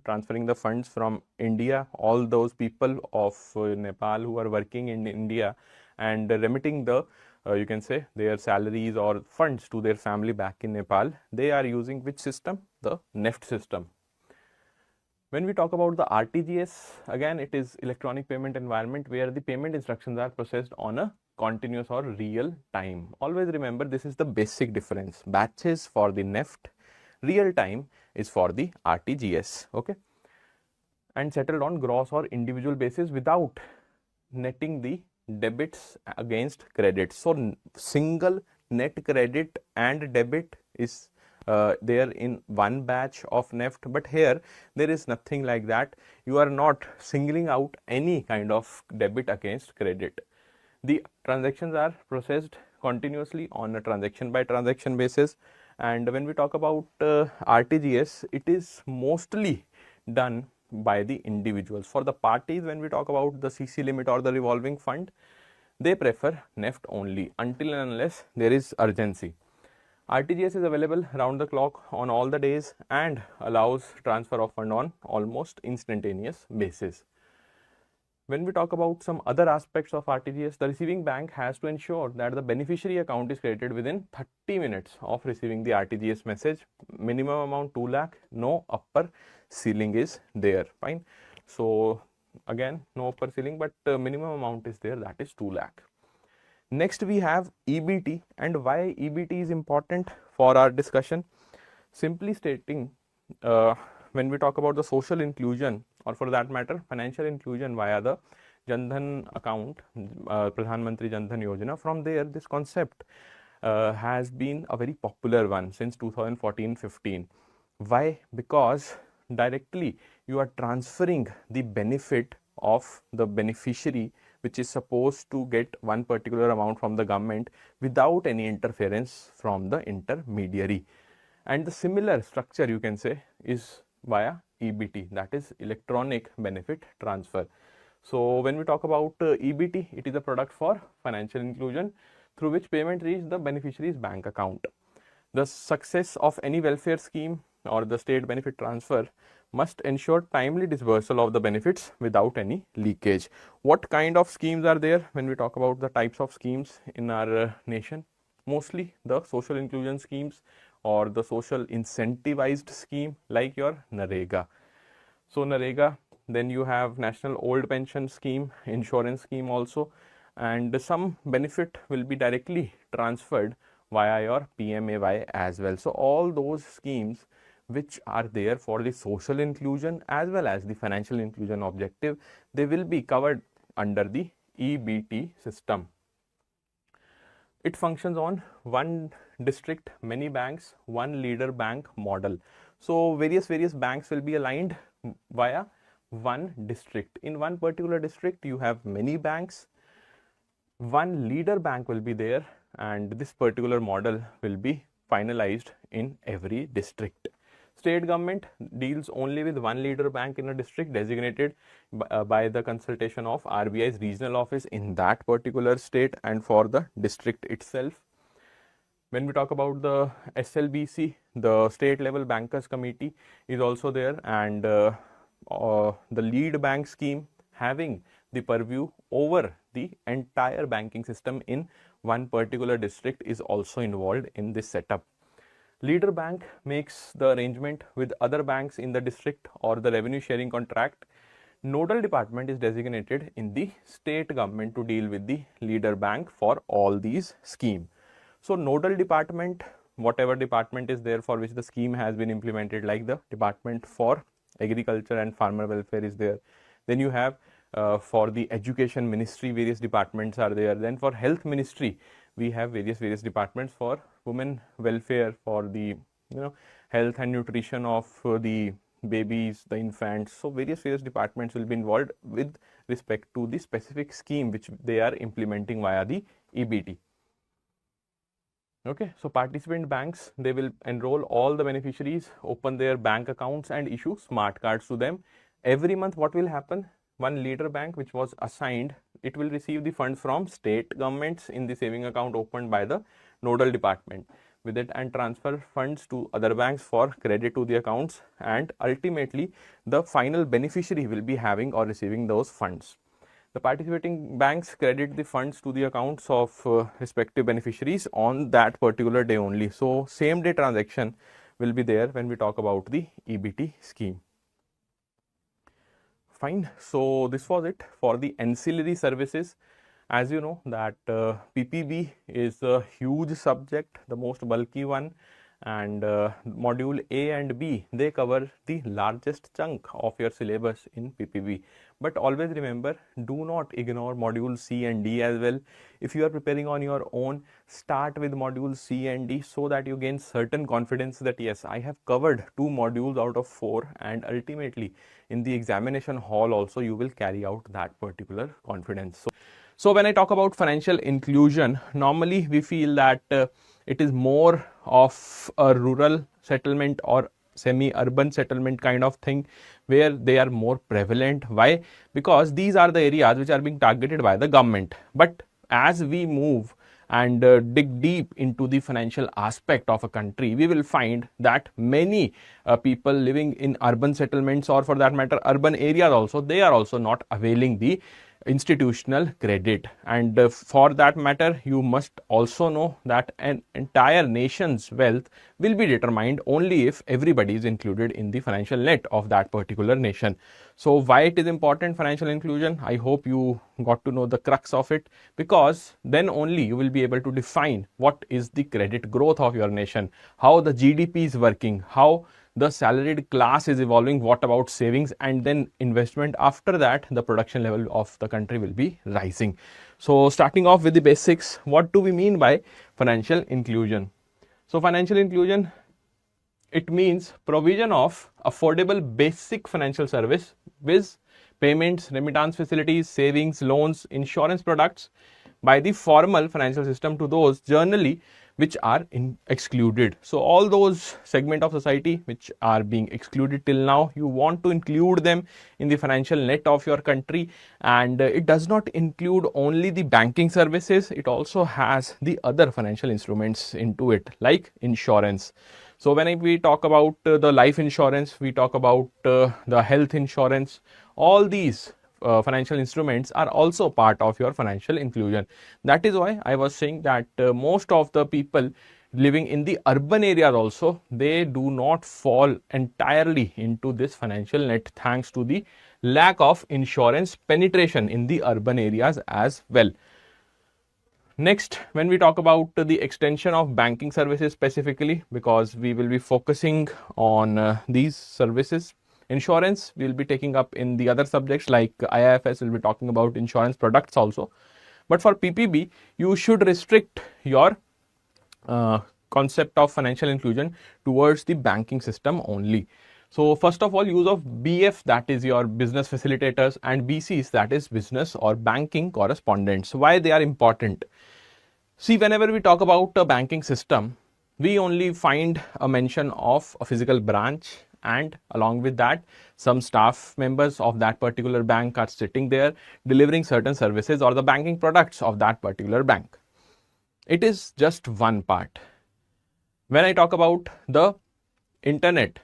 transferring the funds from India, all those people of Nepal who are working in India and remitting the you can say their salaries or funds to their family back in Nepal. They are using which system? The NEFT system. When we talk about the RTGS, again it is electronic payment environment where the payment instructions are processed on a continuous or real time. Always remember, this is the basic difference. Batches for the NEFT, real time is for the RTGS. Okay, and settled on gross or individual basis without netting the debits against credits. So single net credit and debit is there in one batch of NEFT, but here there is nothing like that. You are not singling out any kind of debit against credit. The transactions are processed continuously on a transaction by transaction basis, And when we talk about RTGS, it is mostly done by the individuals. For the parties, when we talk about the CC limit or the revolving fund, they prefer NEFT only until and unless there is urgency. RTGS is available round the clock on all the days and allows transfer of fund on almost instantaneous basis. When we talk about some other aspects of RTGS, the receiving bank has to ensure that the beneficiary account is credited within 30 minutes of receiving the RTGS message. Minimum amount 2 lakh, no upper ceiling is there. Fine. So again, no upper ceiling, but minimum amount is there, that is 2 lakh. Next we have EBT, and why EBT is important for our discussion. Simply stating, when we talk about the social inclusion, or for that matter financial inclusion via the Jan Dhan account, Pradhan Mantri Jan Dhan Yojana, from there this concept has been a very popular one since 2014-15. Why? Because directly you are transferring the benefit of the beneficiary, which is supposed to get one particular amount from the government without any interference from the intermediary. And the similar structure, you can say, is via EBT, that is electronic benefit transfer. So when we talk about EBT, it is a product for financial inclusion through which payment reaches the beneficiary's bank account. The success of any welfare scheme or the state benefit transfer must ensure timely disbursal of the benefits without any leakage. What kind of schemes are there when we talk about the types of schemes in our nation? Mostly the social inclusion schemes or the social incentivized scheme like your NREGA. So NREGA, then you have National Old Pension Scheme, insurance scheme also, and some benefit will be directly transferred via your PMAY as well. So all those schemes which are there for the social inclusion as well as the financial inclusion objective, they will be covered under the EBT system. It functions on one district, many banks, one leader bank model. So various banks will be aligned via one district. In one particular district, you have many banks. One leader bank will be there, and this particular model will be finalized in every district. State government deals only with one leader bank in a district designated by the consultation of RBI's regional office in that particular state and for the district itself. When we talk about the SLBC, the state level bankers committee is also there, and the lead bank scheme having the purview over the entire banking system in one particular district is also involved in this setup. Leader bank makes the arrangement with other banks in the district or the revenue sharing contract. Nodal department is designated in the state government to deal with the leader bank for all these schemes. So nodal department, whatever department is there for which the scheme has been implemented, like the department for agriculture and farmer welfare is there. Then you have for the education ministry, various departments are there. Then for health ministry, we have various departments. For women welfare, for the health and nutrition of the babies, the infants. So various departments will be involved with respect to the specific scheme which they are implementing via the EBT. Okay, so participant banks, they will enroll all the beneficiaries, open their bank accounts and issue smart cards to them. Every month what will happen? One leader bank which was assigned, it will receive the funds from state governments in the saving account opened by the nodal department with it, and transfer funds to other banks for credit to the accounts, and ultimately the final beneficiary will be having or receiving those funds. The participating banks credit the funds to the accounts of respective beneficiaries on that particular day only. So same day transaction will be there when we talk about the EBT scheme. Fine. So this was it for the ancillary services. As you know that PPB is a huge subject, the most bulky one, and module A and B, they cover the largest chunk of your syllabus in PPB. But always remember, do not ignore module C and D as well. If you are preparing on your own, start with module C and D so that you gain certain confidence that yes, I have covered 2 modules out of 4, and ultimately in the examination hall also you will carry out that particular confidence. So when I talk about financial inclusion, normally we feel that it is more of a rural settlement or semi-urban settlement kind of thing where they are more prevalent. Why? Because these are the areas which are being targeted by the government. But as we move and dig deep into the financial aspect of a country, we will find that many people living in urban settlements, or for that matter urban areas also, they are also not availing the institutional credit. And for that matter, you must also know that an entire nation's wealth will be determined only if everybody is included in the financial net of that particular nation. So why it is important, financial inclusion? I hope you got to know the crux of it, because then only you will be able to define what is the credit growth of your nation, how the GDP is working, how the salaried class is evolving, what about savings and then investment. After that, the production level of the country will be rising. So starting off with the basics, what do we mean by financial inclusion? So financial inclusion, it means provision of affordable basic financial service with payments, remittance facilities, savings, loans, insurance products by the formal financial system to those generally which are excluded. So all those segment of society which are being excluded till now, you want to include them in the financial net of your country. And it does not include only the banking services, it also has the other financial instruments into it, like insurance. So when we talk about the life insurance, we talk about the health insurance, all these financial instruments are also part of your financial inclusion. That is why I was saying that most of the people living in the urban areas also, they do not fall entirely into this financial net, thanks to the lack of insurance penetration in the urban areas as well. Next, when we talk about the extension of banking services specifically, because we will be focusing on these services. Insurance we will be taking up in the other subjects, like IIFS will be talking about insurance products also. But for PPB, you should restrict your concept of financial inclusion towards the banking system only. So first of all, use of BF, that is your business facilitators, and BCs, that is business or banking correspondents. Why they are important? See, whenever we talk about a banking system, we only find a mention of a physical branch, and along with that, some staff members of that particular bank are sitting there delivering certain services or the banking products of that particular bank. It is just one part. When I talk about the internet,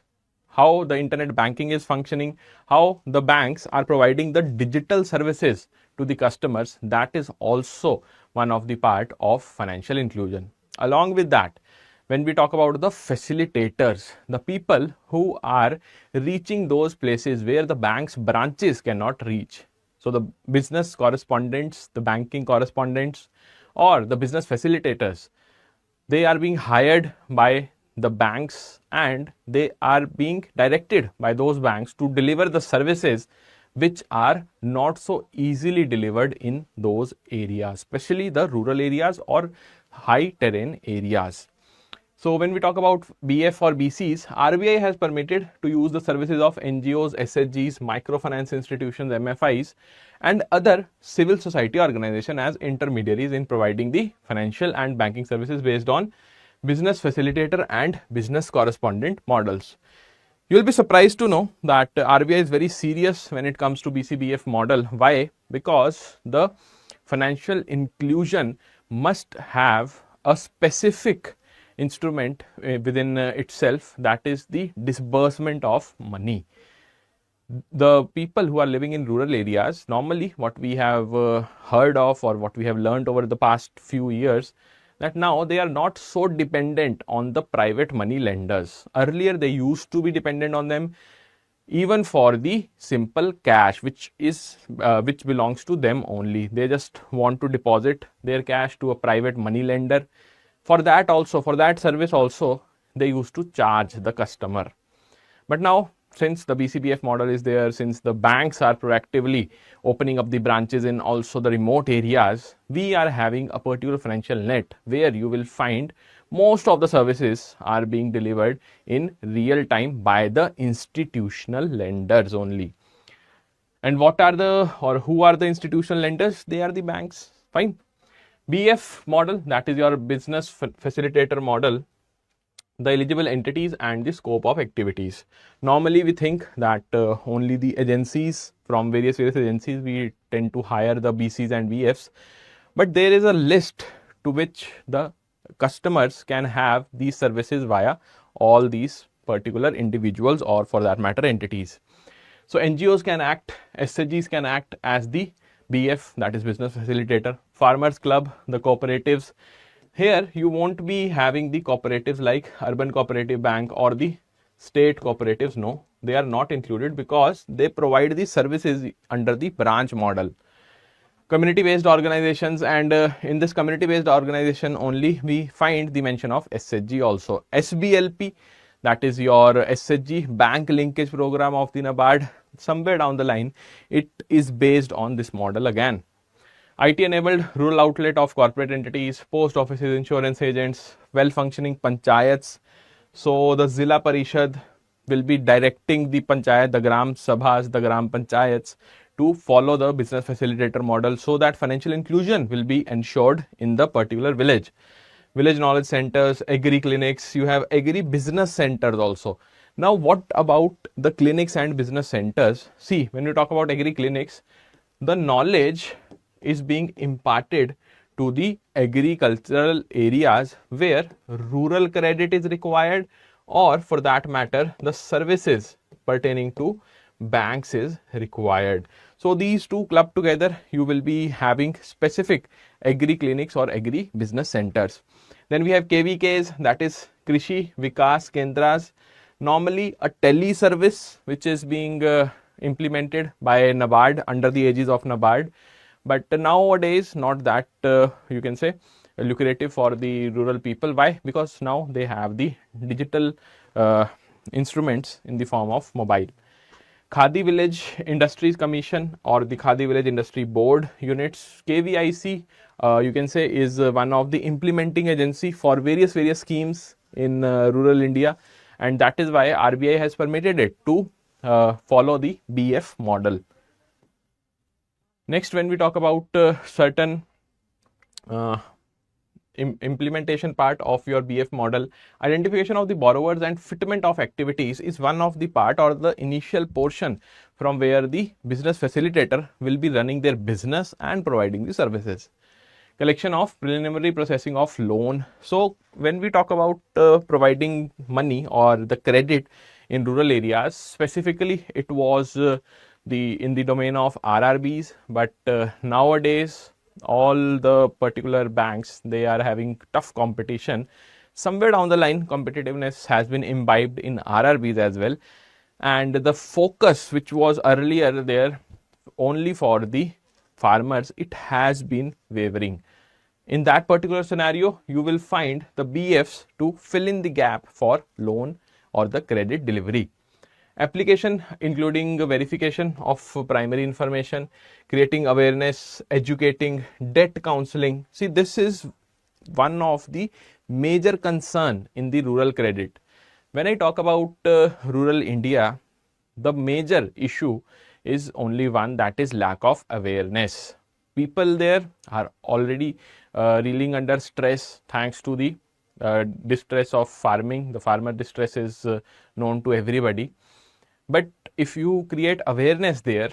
how the internet banking is functioning, how the banks are providing the digital services to the customers, that is also one of the part of financial inclusion. Along with that, when we talk about the facilitators, the people who are reaching those places where the bank's branches cannot reach. So the business correspondents, the banking correspondents, or the business facilitators, they are being hired by the banks and they are being directed by those banks to deliver the services which are not so easily delivered in those areas, especially the rural areas or high terrain areas. So when we talk about BF or BCs, RBI has permitted to use the services of NGOs, SHGs, microfinance institutions, MFIs, and other civil society organizations as intermediaries in providing the financial and banking services based on business facilitator and business correspondent models. You will be surprised to know that RBI is very serious when it comes to BCBF model. Why? Because the financial inclusion must have a specific instrument within itself, that is the disbursement of money. The people who are living in rural areas, normally what we have heard of or what we have learned over the past few years, that now they are not so dependent on the private money lenders. Earlier they used to be dependent on them even for the simple cash which belongs to them only. They just want to deposit their cash to a private money lender. For that service also, they used to charge the customer. But now, since the BCBF model is there, since the banks are proactively opening up the branches in also the remote areas, we are having a particular financial net where you will find most of the services are being delivered in real time by the institutional lenders only. And who are the institutional lenders? They are the banks. Fine. BF model, that is your business facilitator model, the eligible entities and the scope of activities. Normally we think that only the agencies, from various agencies we tend to hire the BCs and BFs, but there is a list to which the customers can have these services via all these particular individuals, or for that matter entities. So NGOs can act, SHGs can act as the BF, that is business facilitator, farmers club, the cooperatives. Here you won't be having the cooperatives like Urban Cooperative Bank or the state cooperatives. No, they are not included because they provide the services under the branch model. Community based organizations, and in this community based organization only we find the mention of SHG also. SBLP, that is your SHG bank linkage program of the NABARD, somewhere down the line it is based on this model again. IT enabled rural outlet of corporate entities, post offices, insurance agents, well functioning panchayats. So the Zilla Parishad will be directing the panchayat, the Gram Sabhas, the Gram Panchayats to follow the business facilitator model, so that financial inclusion will be ensured in the particular village. Village knowledge centers, agri clinics, you have agri business centers also. Now what about the clinics and business centers? See, when you talk about agri clinics, the knowledge is being imparted to the agricultural areas where rural credit is required, or for that matter the services pertaining to banks is required. So these two clubbed together, you will be having specific agri clinics or agri business centers. Then we have KVKs, that is Krishi Vikas Kendras, normally a tele service which is being implemented by NABARD under the aegis of NABARD. But nowadays not that you can say lucrative for the rural people. Why? Because now they have the digital instruments in the form of mobile. Khadi Village Industries Commission or the Khadi Village Industry Board units, KVIC, you can say is one of the implementing agency for various schemes in rural India, and that is why RBI has permitted it to follow the BF model. Next, when we talk about certain implementation part of your BF model, identification of the borrowers and fitment of activities is one of the part or the initial portion from where the business facilitator will be running their business and providing the services. Collection of preliminary processing of loan. So when we talk about providing money or the credit in rural areas, specifically it was in the domain of RRBs, but nowadays all the particular banks, they are having tough competition. Somewhere down the line competitiveness has been imbibed in RRBs as well, and the focus which was earlier there only for the farmers, it has been wavering. In that particular scenario, you will find the BFs to fill in the gap for loan or the credit delivery. Application including verification of primary information, creating awareness, educating, debt counseling. See, this is one of the major concern in the rural credit. When I talk about rural India, the major issue is only one, that is lack of awareness. People there are already reeling under stress thanks to the distress of farming. The farmer distress is known to everybody. But if you create awareness there,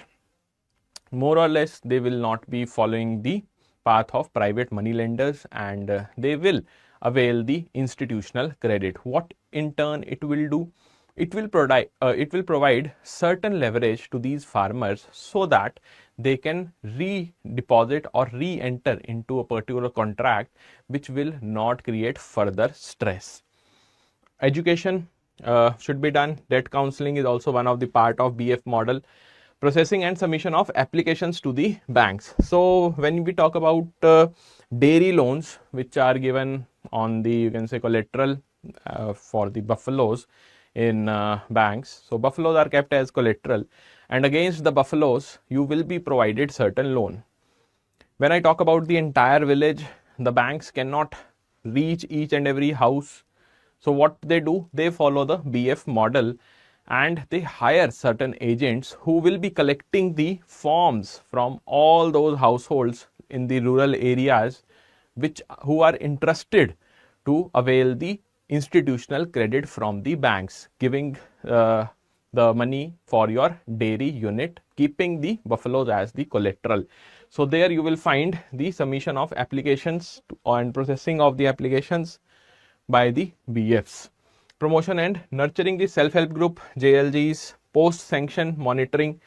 more or less they will not be following the path of private money lenders, and they will avail the institutional credit. What in turn it will do? It will provide certain leverage to these farmers so that they can re-deposit or re-enter into a particular contract which will not create further stress. Education should be done. Debt counseling is also one of the part of BF model. Processing and submission of applications to the banks. So when we talk about dairy loans which are given on the, you can say, collateral for the buffaloes in banks. So buffaloes are kept as collateral, and against the buffaloes you will be provided certain loan. When I talk about the entire village, the banks cannot reach each and every house. So what they do, they follow the BF model and they hire certain agents who will be collecting the forms from all those households in the rural areas who are interested to avail the institutional credit from the banks, giving the money for your dairy unit, keeping the buffaloes as the collateral. So there you will find the submission of applications and processing of the applications by the BFs. Promotion and nurturing the self-help group, JLGs, post-sanction monitoring.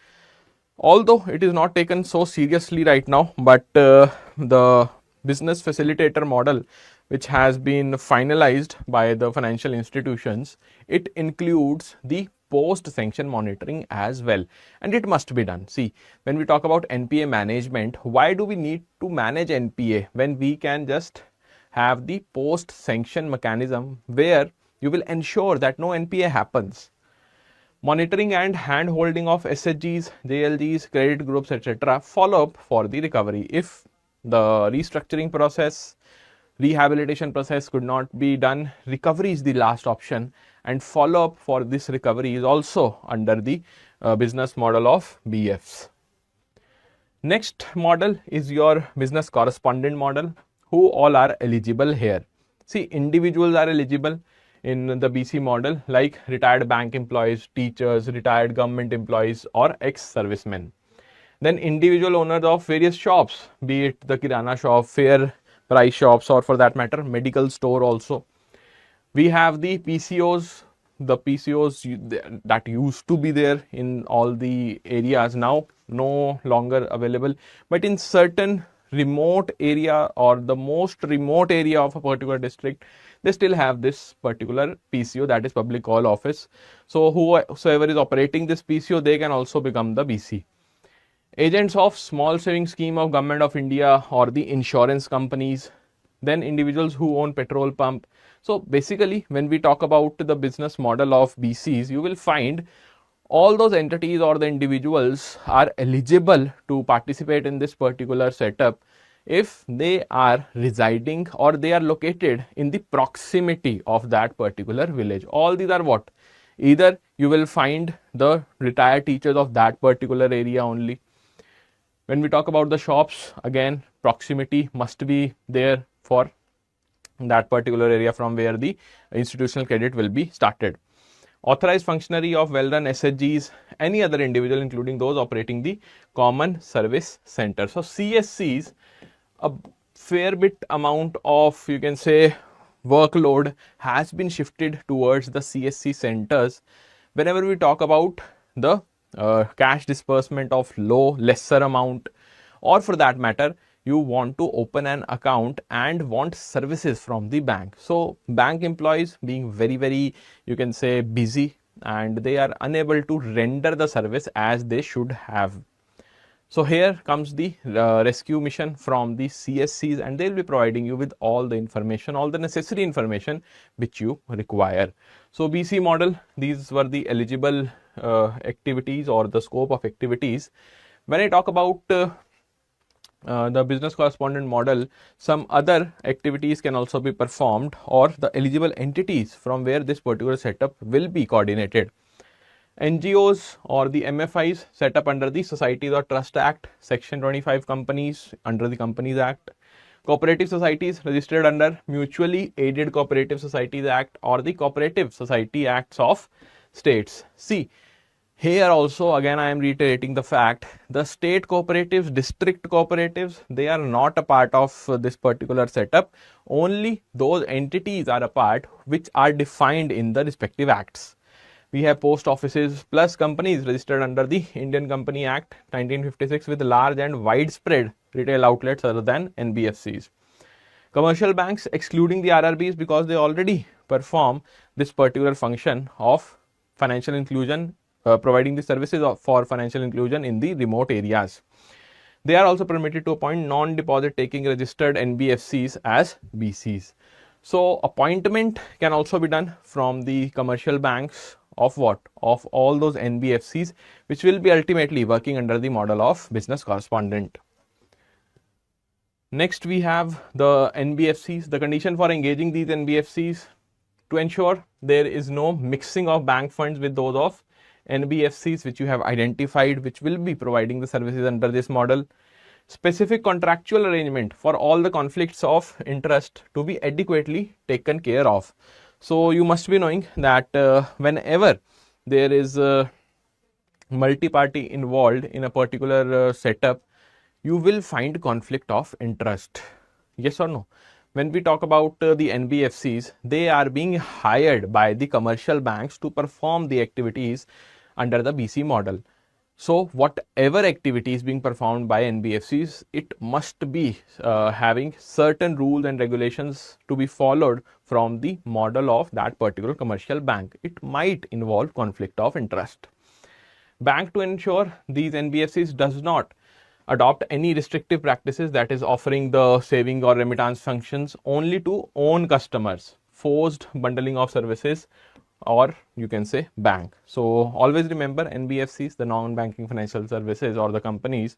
Although it is not taken so seriously right now, but the business facilitator model, which has been finalized by the financial institutions, it includes the post-sanction monitoring as well, and it must be done. See, when we talk about NPA management, why do we need to manage NPA when we can just have the post-sanction mechanism where you will ensure that no NPA happens? Monitoring and hand-holding of SHGs, JLGs, credit groups, etc. Follow-up for the recovery. If the restructuring process, rehabilitation process could not be done, recovery is the last option, and follow-up for this recovery is also under the business model of BFs. Next model is your business correspondent model. Who all are eligible here? See, individuals are eligible in the BC model, like retired bank employees, teachers, retired government employees, or ex-servicemen. Then individual owners of various shops, be it the kirana shop, fair price shops, or for that matter medical store also. We have the PCOs, that used to be there in all the areas, now no longer available, but in certain remote area or the most remote area of a particular district, they still have this particular PCO, that is public call office. So whosoever is operating this PCO, they can also become the BC. Agents of small saving scheme of Government of India or the insurance companies, then individuals who own petrol pump. So basically, when we talk about the business model of BCs, you will find all those entities or the individuals are eligible to participate in this particular setup if they are residing or they are located in the proximity of that particular village. All these are what? Either you will find the retired teachers of that particular area only. When we talk about the shops, again, proximity must be there for that particular area from where the institutional credit will be started. Authorized functionary of well-run SHGs, any other individual, including those operating the common service center. So CSCs, a fair bit amount of, you can say, workload has been shifted towards the CSC centers whenever we talk about the cash disbursement of lesser amount, or for that matter, you want to open an account and want services from the bank. So bank employees being very, you can say, busy, and they are unable to render the service as they should have. So here comes the rescue mission from the CSCs, and they will be providing you with all the information, all the necessary information which you require. So BC model, these were the eligible activities or the scope of activities. When I talk about the business correspondent model, some other activities can also be performed, or the eligible entities from where this particular setup will be coordinated. NGOs or the MFIs set up under the Societies or Trust Act, Section 25 companies under the Companies Act. Cooperative societies registered under Mutually Aided Cooperative Societies Act or the Cooperative Society Acts of states. See, here also again I am reiterating the fact, the state cooperatives, district cooperatives, they are not a part of this particular setup. Only those entities are a part which are defined in the respective acts. We have post offices plus companies registered under the Indian Company Act 1956 with large and widespread retail outlets other than NBFCs. Commercial banks excluding the RRBs because they already perform this particular function of financial inclusion, providing the services for financial inclusion in the remote areas. They are also permitted to appoint non-deposit taking registered NBFCs as BCs. So appointment can also be done from the commercial banks of what? Of all those NBFCs, which will be ultimately working under the model of business correspondent. Next, we have the NBFCs. The condition for engaging these NBFCs to ensure there is no mixing of bank funds with those of NBFCs which you have identified, which will be providing the services under this model. specific contractual arrangement for all the conflicts of interest to be adequately taken care of. So you must be knowing that whenever there is multi-party involved in a particular setup, you will find conflict of interest. Yes or no? When we talk about the NBFCs, they are being hired by the commercial banks to perform the activities under the BC model. So whatever activity is being performed by NBFCs, it must be having certain rules and regulations to be followed from the model of that particular commercial bank. It might involve conflict of interest. Bank, to ensure these NBFCs does not adopt any restrictive practices, that is offering the saving or remittance functions only to own customers, forced bundling of services, or you can say bank. So always remember, NBFCs, the non-banking financial services, or the companies,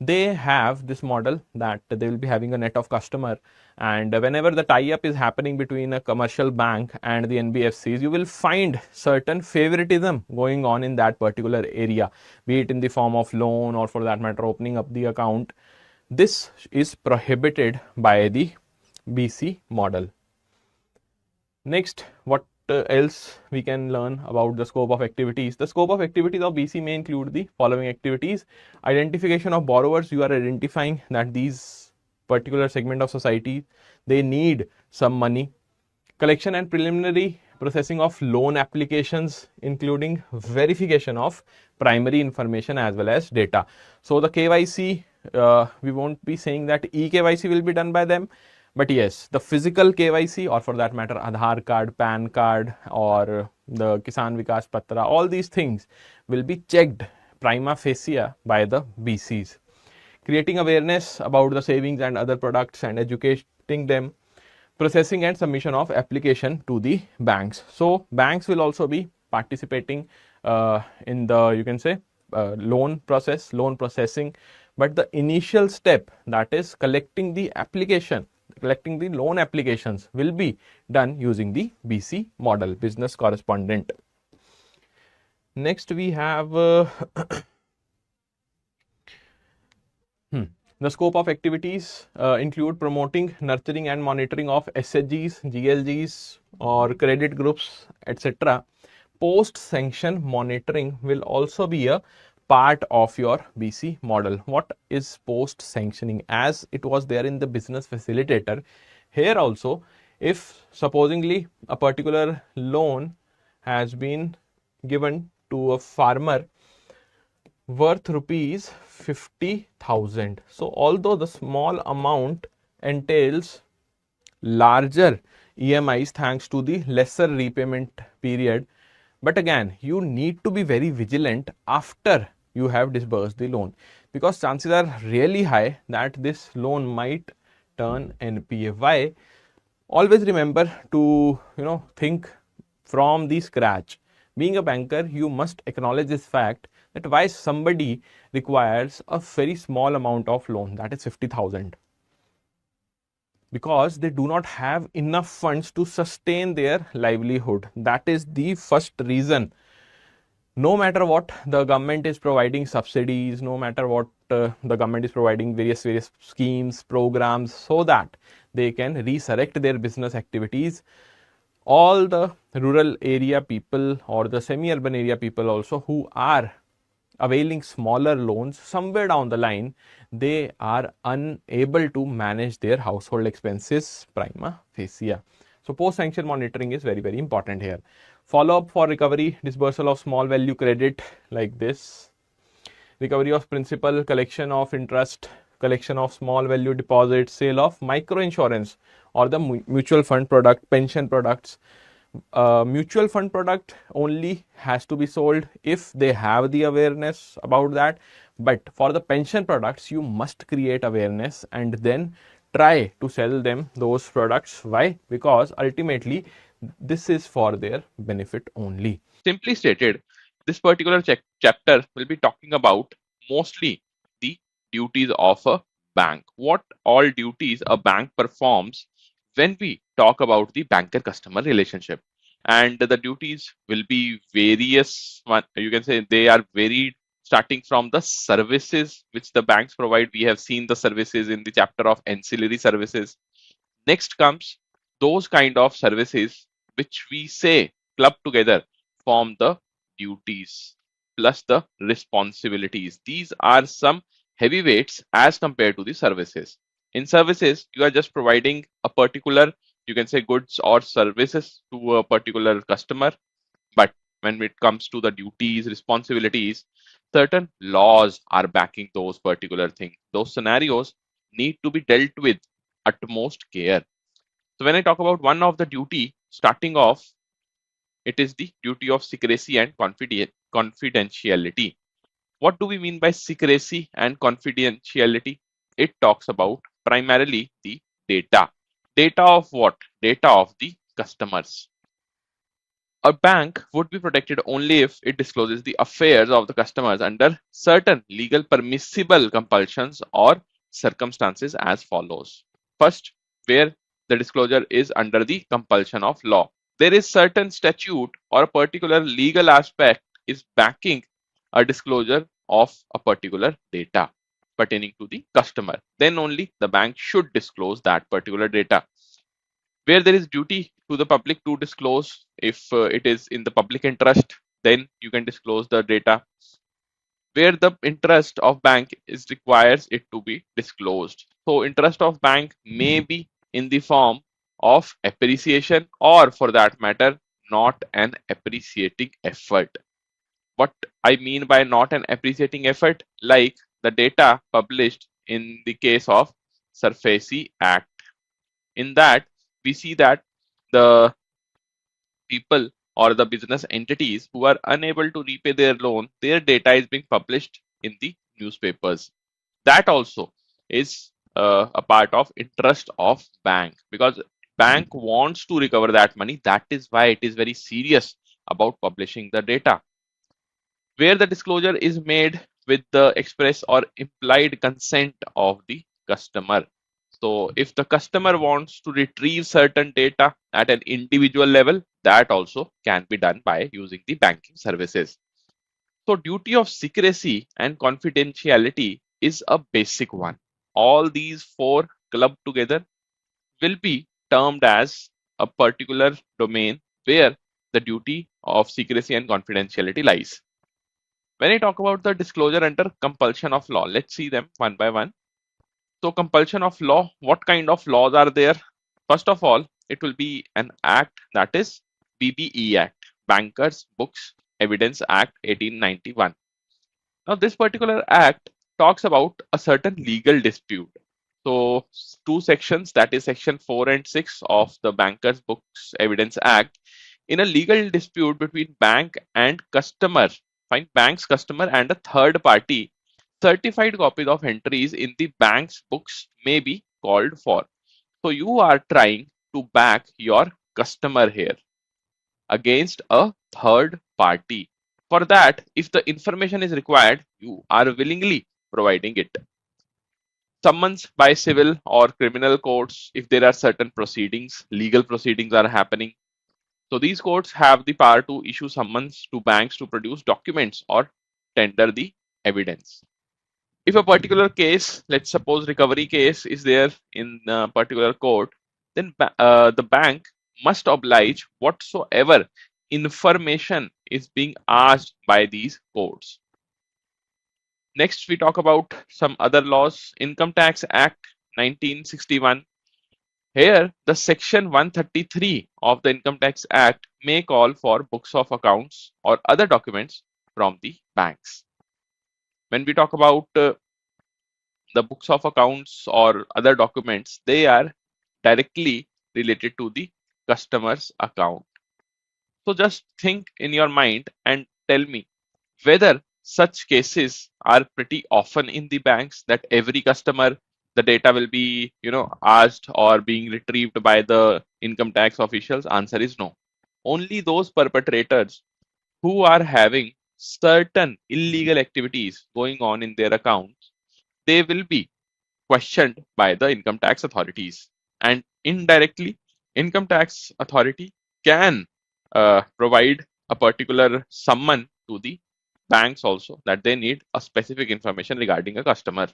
they have this model that they will be having a net of customer, and whenever the tie-up is happening between a commercial bank and the NBFCs, you will find certain favoritism going on in that particular area, be it in the form of loan or for that matter opening up the account. This is prohibited by the BC model. Next, what else we can learn about the scope of activities? The scope of activities of BC may include the following activities: identification of borrowers. You are identifying that these particular segment of society, they need some money. Collection and preliminary processing of loan applications, including verification of primary information as well as data. So the KYC, we won't be saying that eKYC will be done by them, but yes, the physical KYC, or for that matter Aadhaar card, PAN card, or the Kisan Vikas Patra, all these things will be checked prima facie by the BCs. Creating awareness about the savings and other products and educating them. Processing and submission of application to the banks. So banks will also be participating in the, you can say, loan process, loan processing, but the initial step, that is collecting the application, collecting the loan applications, will be done using the BC model, business correspondent. Next we have the scope of activities include promoting, nurturing and monitoring of SHGs, GLGs or credit groups, etc. Post-sanction monitoring will also be a part of your BC model. What is post-sanctioning? As it was there in the business facilitator, here also, if supposingly a particular loan has been given to a farmer worth rupees 50,000. So although the small amount entails larger EMIs thanks to the lesser repayment period, but again you need to be very vigilant after you have disbursed the loan, because chances are really high that this loan might turn NPA. Why? Always remember to think from the scratch. Being a banker, you must acknowledge this fact that why somebody requires a very small amount of loan, that is 50,000, because they do not have enough funds to sustain their livelihood. That is the first reason. No matter what the government is providing subsidies, no matter what the government is providing various schemes, programs, so that they can resurrect their business activities, all the rural area people or the semi-urban area people also who are availing smaller loans, somewhere down the line they are unable to manage their household expenses prima facie. So post-sanction monitoring is very, very important here. Follow-up for recovery, disbursal of small value credit like this, recovery of principal, collection of interest, collection of small value deposits, sale of micro insurance or the mutual fund product, pension products. Mutual fund product only has to be sold if they have the awareness about that, but for the pension products you must create awareness and then try to sell them those products. Why? Because ultimately this is for their benefit only. Simply stated, this particular chapter will be talking about mostly the duties of a bank. What all duties a bank performs when we talk about the banker customer relationship. And the duties will be various, you can say they are varied starting from the services which the banks provide. We have seen the services in the chapter of ancillary services. Next comes those kind of services which we say club together form the duties plus the responsibilities. These are some heavyweights as compared to the services. In services, you are just providing a particular, you can say, goods or services to a particular customer. But when it comes to the duties, responsibilities, certain laws are backing those particular things. Those scenarios need to be dealt with utmost care. So when I talk about one of the duty, starting off, it is the duty of secrecy and confidentiality. What do we mean by secrecy and confidentiality? It talks about primarily the data. Data of what? Data of the customers. A bank would be protected only if it discloses the affairs of the customers under certain legal permissible compulsions or circumstances as follows. First, where the disclosure is under the compulsion of law. There is certain statute or a particular legal aspect is backing a disclosure of a particular data pertaining to the customer. Then only the bank should disclose that particular data. Where there is duty to the public to disclose, if it is in the public interest, then you can disclose the data. Where the interest of bank is requires it to be disclosed. So interest of bank may be in the form of appreciation, or for that matter, not an appreciating effort. What I mean by not an appreciating effort, like the data published in the case of SARFAESI Act. In that, we see that the people or the business entities who are unable to repay their loan, their data is being published in the newspapers. That also is a part of interest of bank, because bank wants to recover that money. That is why it is very serious about publishing the data. Where the disclosure is made with the express or implied consent of the customer. So if the customer wants to retrieve certain data at an individual level, that also can be done by using the banking services. So duty of secrecy and confidentiality is a basic one. All these four clubbed together will be termed as a particular domain where the duty of secrecy and confidentiality lies. When I talk about the disclosure under compulsion of law, let's see them one by one. So compulsion of law, what kind of laws are there? First of all, it will be an act, that is BBE Act, Bankers Books Evidence Act 1891. Now this particular act talks about a certain legal dispute. So two sections, that is section 4 and 6 of the Bankers Books Evidence Act. In a legal dispute between bank and customer, find bank's customer and a third party, certified copies of entries in the bank's books may be called for. So you are trying to back your customer here against a third party. For that, if the information is required, you are willingly providing it. Summons by civil or criminal courts if there are certain proceedings, legal proceedings are happening. So these courts have the power to issue summons to banks to produce documents or tender the evidence. If a particular case, let's suppose recovery case is there in a particular court, then the bank must oblige whatsoever information is being asked by these courts. Next, we talk about some other laws. Income Tax Act 1961. Here, the section 133 of the Income Tax Act may call for books of accounts or other documents from the banks. When we talk about the books of accounts or other documents, they are directly related to the customer's account. So just think in your mind and tell me whether such cases are pretty often in the banks, that every customer the data will be asked or being retrieved by the income tax officials. Answer is no. Only those perpetrators who are having certain illegal activities going on in their accounts, they will be questioned by the income tax authorities, and indirectly income tax authority can provide a particular summon to the banks also that they need a specific information regarding a customer.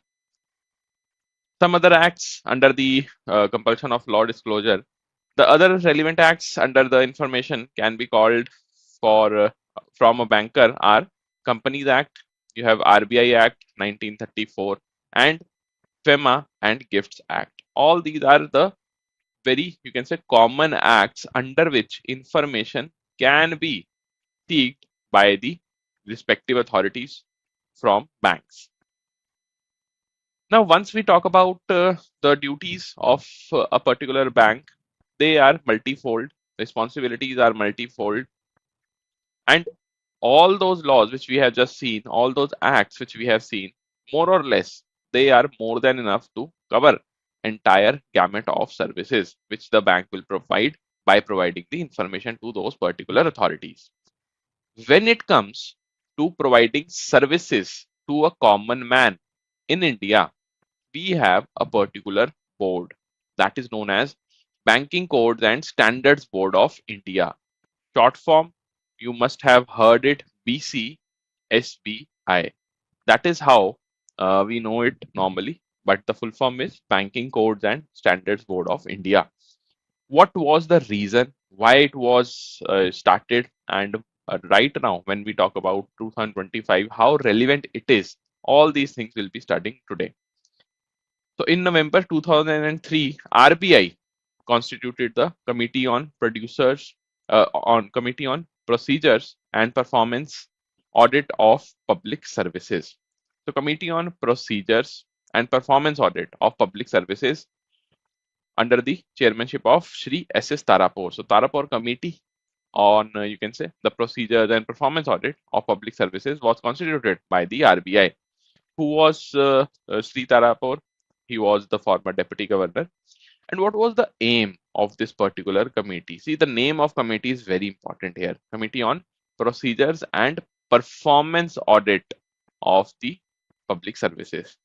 Some other acts under the compulsion of law disclosure. The other relevant acts under the information can be called for from a banker are Companies Act. You have RBI Act 1934 and FEMA and Gifts Act. All these are the very, you can say, common acts under which information can be seeked by the respective authorities from banks. Now, once we talk about the duties of a particular bank, they are multifold, responsibilities are multifold, and all those laws which we have just seen, all those acts which we have seen, more or less, they are more than enough to cover entire gamut of services which the bank will provide by providing the information to those particular authorities. When it comes to providing services to a common man in India, we have a particular board that is known as Banking Codes and Standards Board of India. Short form, you must have heard it, BCSBI. That is how we know it normally, but the full form is Banking Codes and Standards Board of India. What was the reason why it was started, and right now when we talk about 2025, how relevant it is? All these things we'll be studying today. So in November 2003, RBI constituted the Committee on Procedures and Performance Audit of Public Services. So Committee on Procedures and Performance Audit of Public Services under the chairmanship of Shri S.S. Tarapur. So Tarapur Committee on, you can say, the Procedures and Performance Audit of Public Services was constituted by the RBI. Who was Sri Tarapur? He was the former deputy governor. And what was the aim of this particular committee? See, the name of committee is very important here. Committee on Procedures and Performance Audit of the Public Services.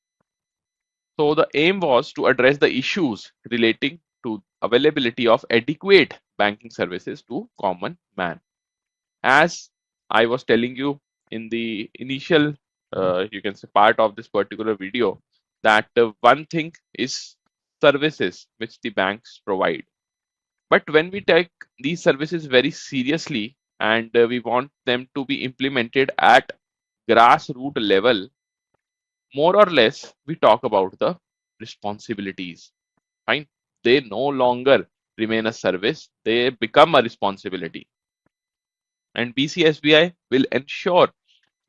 So the aim was to address the issues relating to availability of adequate banking services to common man. As I was telling you in the initial, you can say, part of this particular video, that one thing is services which the banks provide. But when we take these services very seriously and we want them to be implemented at grassroots level, more or less we talk about the responsibilities. Fine. They no longer remain a service, they become a responsibility. And BCSBI will ensure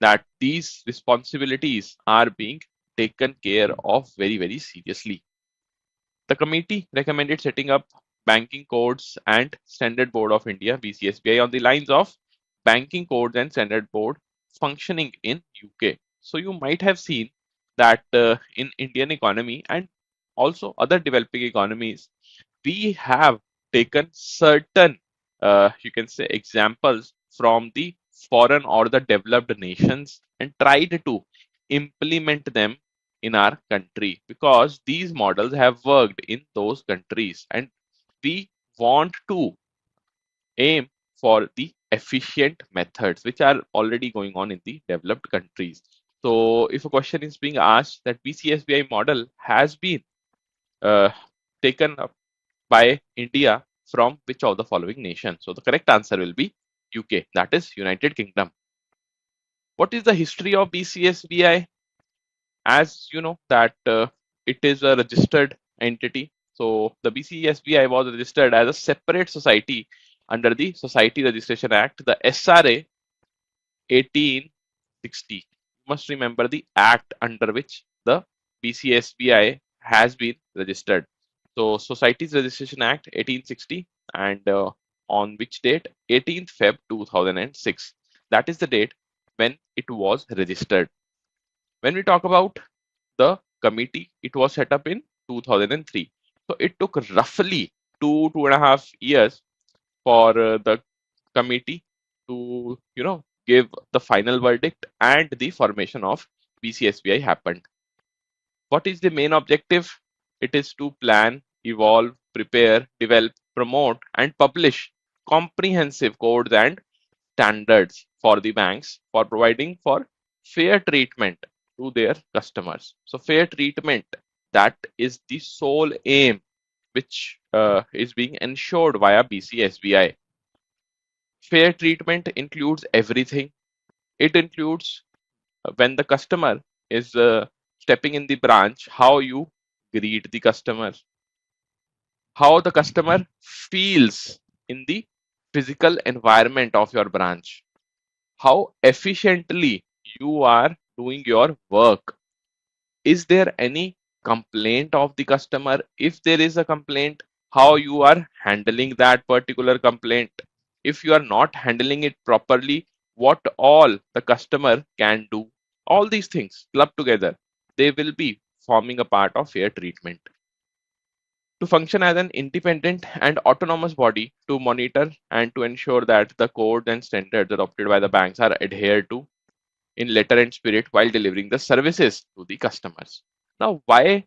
that these responsibilities are being taken care of very, very seriously. The committee recommended setting up Banking Codes and Standard Board of India, BCSBI, on the lines of Banking Codes and Standard Board functioning in UK. So you might have seen that in Indian economy and also other developing economies, we have taken certain, you can say, examples from the foreign or the developed nations and tried to implement them in our country because these models have worked in those countries and we want to aim for the efficient methods which are already going on in the developed countries. So if a question is being asked that BCSBI model has been uh, taken up by India from which of the following nations? So the correct answer will be UK, that is United Kingdom. What is the history of BCSBI? As you know that it is a registered entity. So the BCSBI was registered as a separate society under the Society Registration Act, the SRA 1860. You must remember the act under which the BCSBI has been registered. So Societies Registration Act 1860 and on which date? 18th Feb 2006. That is the date when it was registered. When we talk about the committee, it was set up in 2003. So it took roughly 2.5 years for the committee to, give the final verdict and the formation of BCSBI happened. What is the main objective? It is to plan, evolve, prepare, develop, promote, and publish comprehensive codes and standards for the banks for providing for fair treatment to their customers. So fair treatment, that is the sole aim which is being ensured via BCSBI. Fair treatment includes everything. It includes when the customer is stepping in the branch, how you greet the customer, how the customer feels in the physical environment of your branch, how efficiently you are doing your work. Is there any complaint of the customer? If there is a complaint, how you are handling that particular complaint? If you are not handling it properly, what all the customer can do? All these things clubbed together, they will be forming a part of fair treatment. To function as an independent and autonomous body to monitor and to ensure that the codes and standards adopted by the banks are adhered to in letter and spirit while delivering the services to the customers. Now, why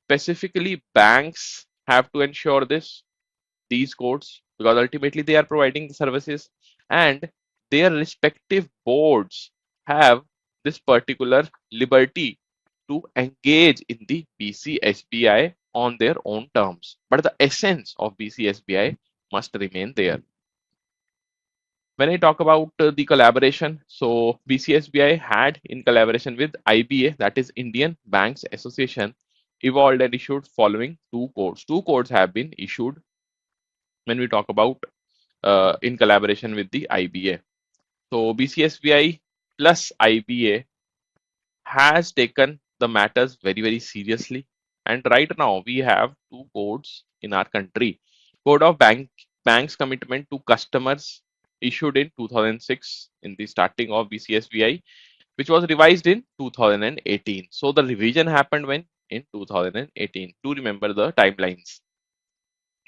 specifically banks have to ensure these codes? Because ultimately they are providing the services, and their respective boards have this particular liberty to engage in the BCSBI on their own terms. But the essence of BCSBI must remain there. When I talk about the collaboration, so BCSBI had in collaboration with IBA, that is Indian Banks Association, evolved and issued following two codes. Two codes have been issued when we talk about in collaboration with the IBA. So BCSBI plus IBA has taken the matters very seriously, and right now we have two codes in our country. Code of Banks Commitment to Customers, issued in 2006 in the starting of BCSBI, which was revised in 2018. So the revision happened when? In 2018. To remember the timelines.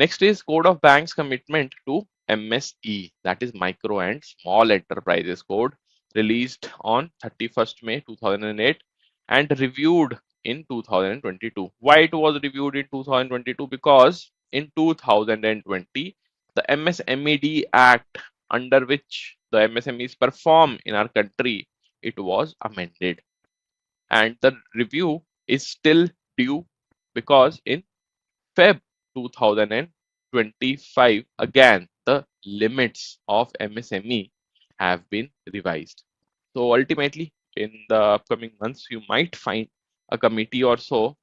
Next is Code of Banks Commitment to MSE, that is Micro and Small Enterprises Code, released on 31st May 2008 and reviewed in 2022. Why it was reviewed in 2022? Because in 2020, the MSMED Act, under which the MSMEs perform in our country, it was amended. And the review is still due because in Feb 2025, again, the limits of MSME have been revised. So ultimately, in the upcoming months, you might find a committee or so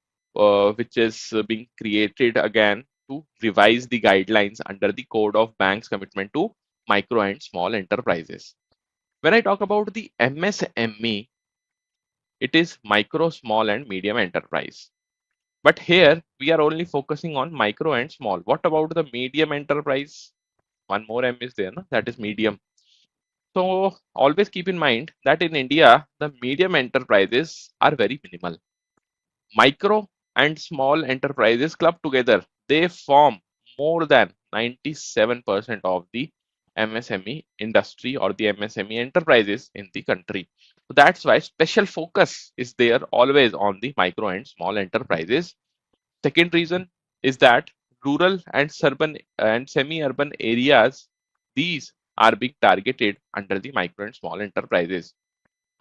which is being created again to revise the guidelines under the Code of Banks Commitment to Micro and Small Enterprises. When I talk about the MSME, it is micro, small, and medium enterprise. But here we are only focusing on micro and small. What about the medium enterprise? One more M is there, no? That is medium. So always keep in mind that in India, the medium enterprises are very minimal. Micro and small enterprises clubbed together, they form more than 97% of the MSME industry or the MSME enterprises in the country. So that's why special focus is there always on the micro and small enterprises. Second reason is that rural and urban and semi-urban areas, these are being targeted under the micro and small enterprises.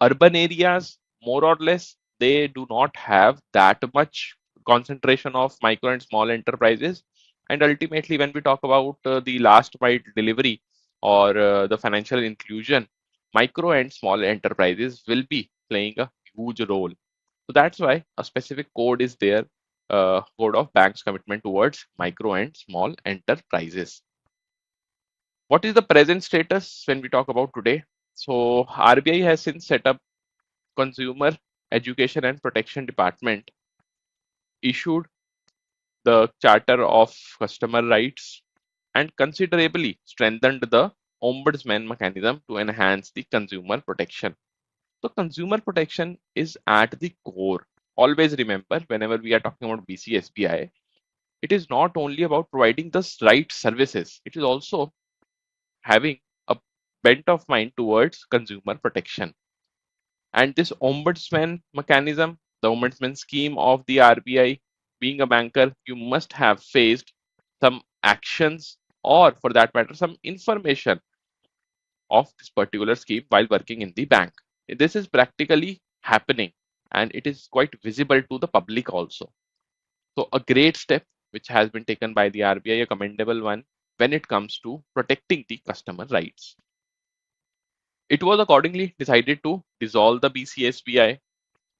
Urban areas, more or less, they do not have that much concentration of micro and small enterprises. And ultimately, when we talk about the last mile delivery or the financial inclusion, micro and small enterprises will be playing a huge role. So that's why a specific code is there, Code of Banks Commitment towards micro and small enterprises. What is the present status when we talk about today? So RBI has since set up Consumer Education and Protection Department, issued the Charter of Customer Rights, and considerably strengthened the Ombudsman mechanism to enhance the consumer protection. So consumer protection is at the core. Always remember, whenever we are talking about BCSBI, it is not only about providing the right services, it is also having a bent of mind towards consumer protection. And this ombudsman mechanism, the ombudsman scheme of the RBI, being a banker, you must have faced some actions or, for that matter, some information of this particular scheme while working in the bank. This is practically happening and it is quite visible to the public also. So a great step which has been taken by the RBI, a commendable one when it comes to protecting the customer rights. It was accordingly decided to dissolve the BCSBI,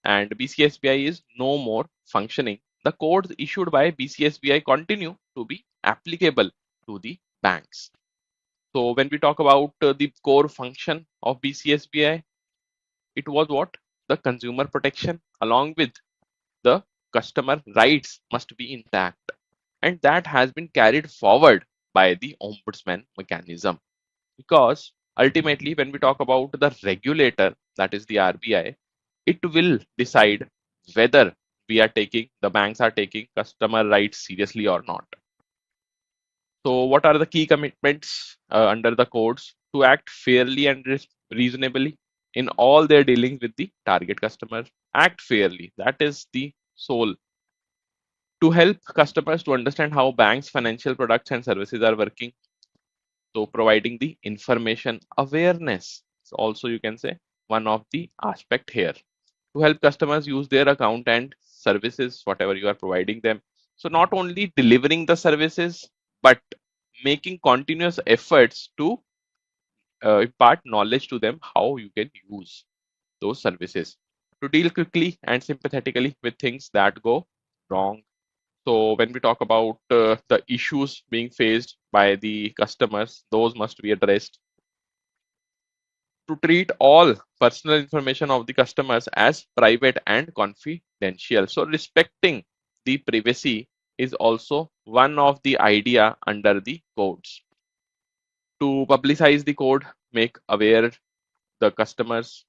and BCSBI is no more functioning. The codes issued by BCSBI continue to be applicable to the banks. So when we talk about the core function of BCSBI, it was what? The consumer protection along with the customer rights must be intact. And that has been carried forward by the ombudsman mechanism. Because ultimately, when we talk about the regulator, that is the RBI, it will decide whether the banks are taking customer rights seriously or not. So, what are the key commitments under the codes? To act fairly and reasonably in all their dealings with the target customer. Act fairly. That is the sole. To help customers to understand how banks' financial products and services are working. So, providing the information awareness. So also, you can say one of the aspect here to help customers use their account and services, whatever you are providing them. So, not only delivering the services, but making continuous efforts to impart knowledge to them how you can use those services to deal quickly and sympathetically with things that go wrong. So when we talk about the issues being faced by the customers, those must be addressed. To treat all personal information of the customers as private and confidential. So respecting the privacy is also one of the idea under the codes. To publicize the code, make aware the customers,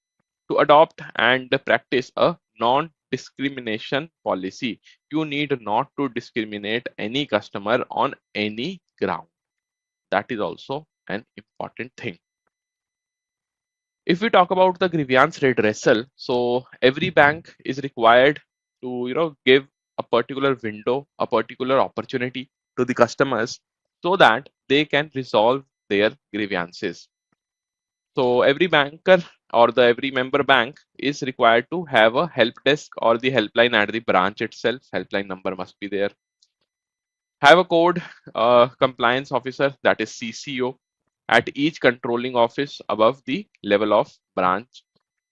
to adopt and practice a non-discrimination policy. You need not to discriminate any customer on any ground. That is also an important thing. If we talk about the grievance redressal, so every bank is required to give a particular window, a particular opportunity to the customers so that they can resolve their grievances. So every banker or the every member bank is required to have a help desk or the helpline at the branch itself. Helpline number must be there. Have a code compliance officer, that is CCO, at each controlling office above the level of branch.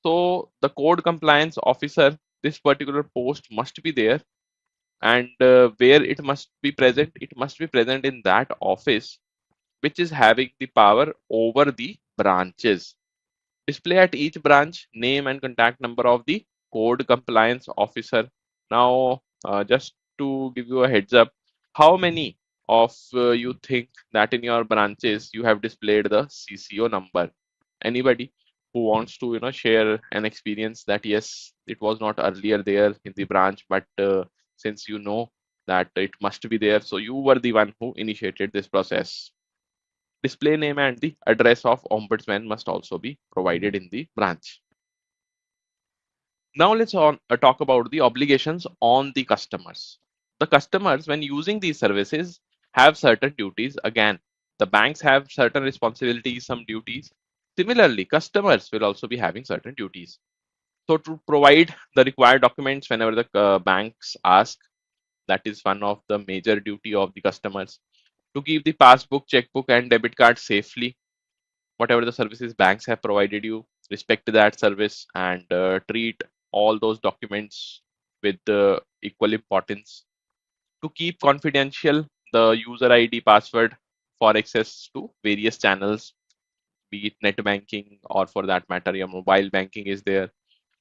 So the code compliance officer, this particular post must be there, and where it must be present, it must be present in that office which is having the power over the branches. Display at each branch name and contact number of the code compliance officer. Now, just to give you a heads up, how many of you think that in your branches you have displayed the CCO number? Anybody who wants to share an experience that yes, it was not earlier there in the branch, but since you know that it must be there, so you were the one who initiated this process. Display name and the address of ombudsman must also be provided in the branch. Now let's talk about the obligations on the customers. The customers, when using these services, have certain duties. Again, the banks have certain responsibilities, some duties. Similarly, customers will also be having certain duties. So to provide the required documents whenever the banks ask, that is one of the major duty of the customers. To keep the passbook, checkbook, and debit card safely, whatever the services banks have provided you, respect that service and treat all those documents with equal importance. To keep confidential the user ID password for access to various channels, be it net banking or for that matter your mobile banking is there.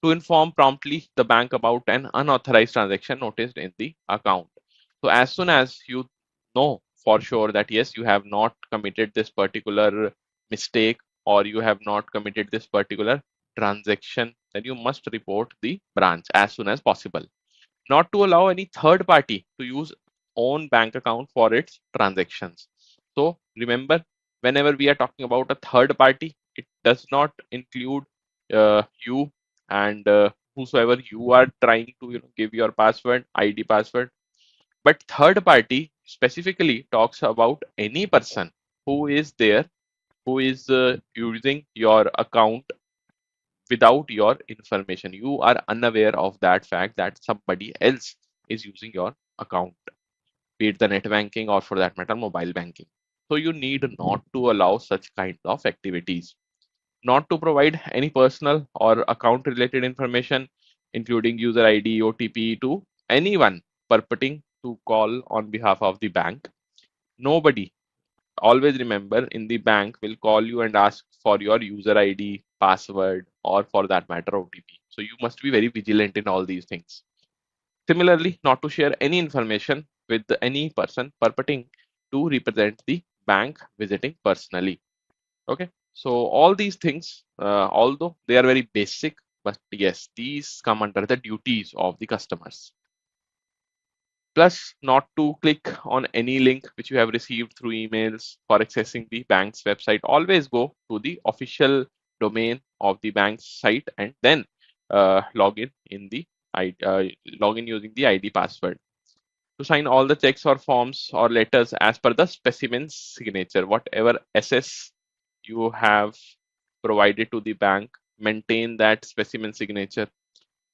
To inform promptly the bank about an unauthorized transaction noticed in the account. So as soon as you know for sure that yes, you have not committed this particular mistake or you have not committed this particular transaction, then you must report the branch as soon as possible. Not to allow any third party to use own bank account for its transactions. So remember, whenever we are talking about a third party, it does not include you and whosoever you are trying to give your password, ID password. But third party specifically talks about any person who is there, who is using your account without your information. You are unaware of that fact that somebody else is using your account, be it the net banking or for that matter mobile banking. So you need not to allow such kind of activities, not to provide any personal or account related information, including user ID, OTP, to anyone purporting to call on behalf of the bank. Nobody, always remember, in the bank will call you and ask for your user ID, password, or for that matter OTP. So you must be very vigilant in all these things. Similarly, not to share any information with any person purporting to represent the bank visiting personally. Okay, so all these things, although they are very basic, but yes, these come under the duties of the customers. Plus, not to click on any link which you have received through emails for accessing the bank's website. Always go to the official domain of the bank's site and then log in the log in using the ID password. To sign all the checks or forms or letters as per the specimen's signature, whatever SS you have provided to the bank, maintain that specimen signature.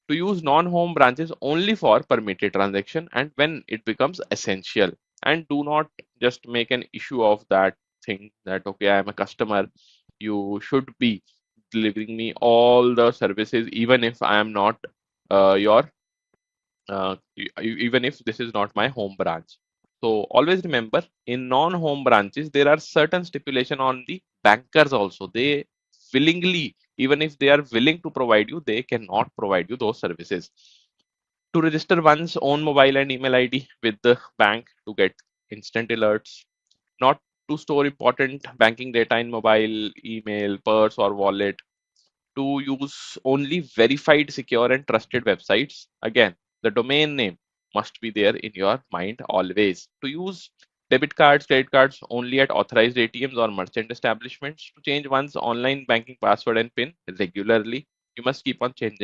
To use non-home branches only for permitted transaction and when it becomes essential. And do not just make an issue of that thing that, okay, I am a customer, you should be delivering me all the services, even if I am not your even if this is not my home branch. So always remember, in non-home branches, there are certain stipulation on the bankers also. They willingly, even if they are willing to provide you, they cannot provide you those services. To register one's own mobile and email ID with the bank to get instant alerts, not to store important banking data in mobile, email, purse, or wallet, to use only verified, secure, and trusted websites. Again, the domain name must be there in your mind always. To use debit cards, credit cards only at authorized ATMs or merchant establishments. To change one's online banking password and PIN regularly. You must keep on changing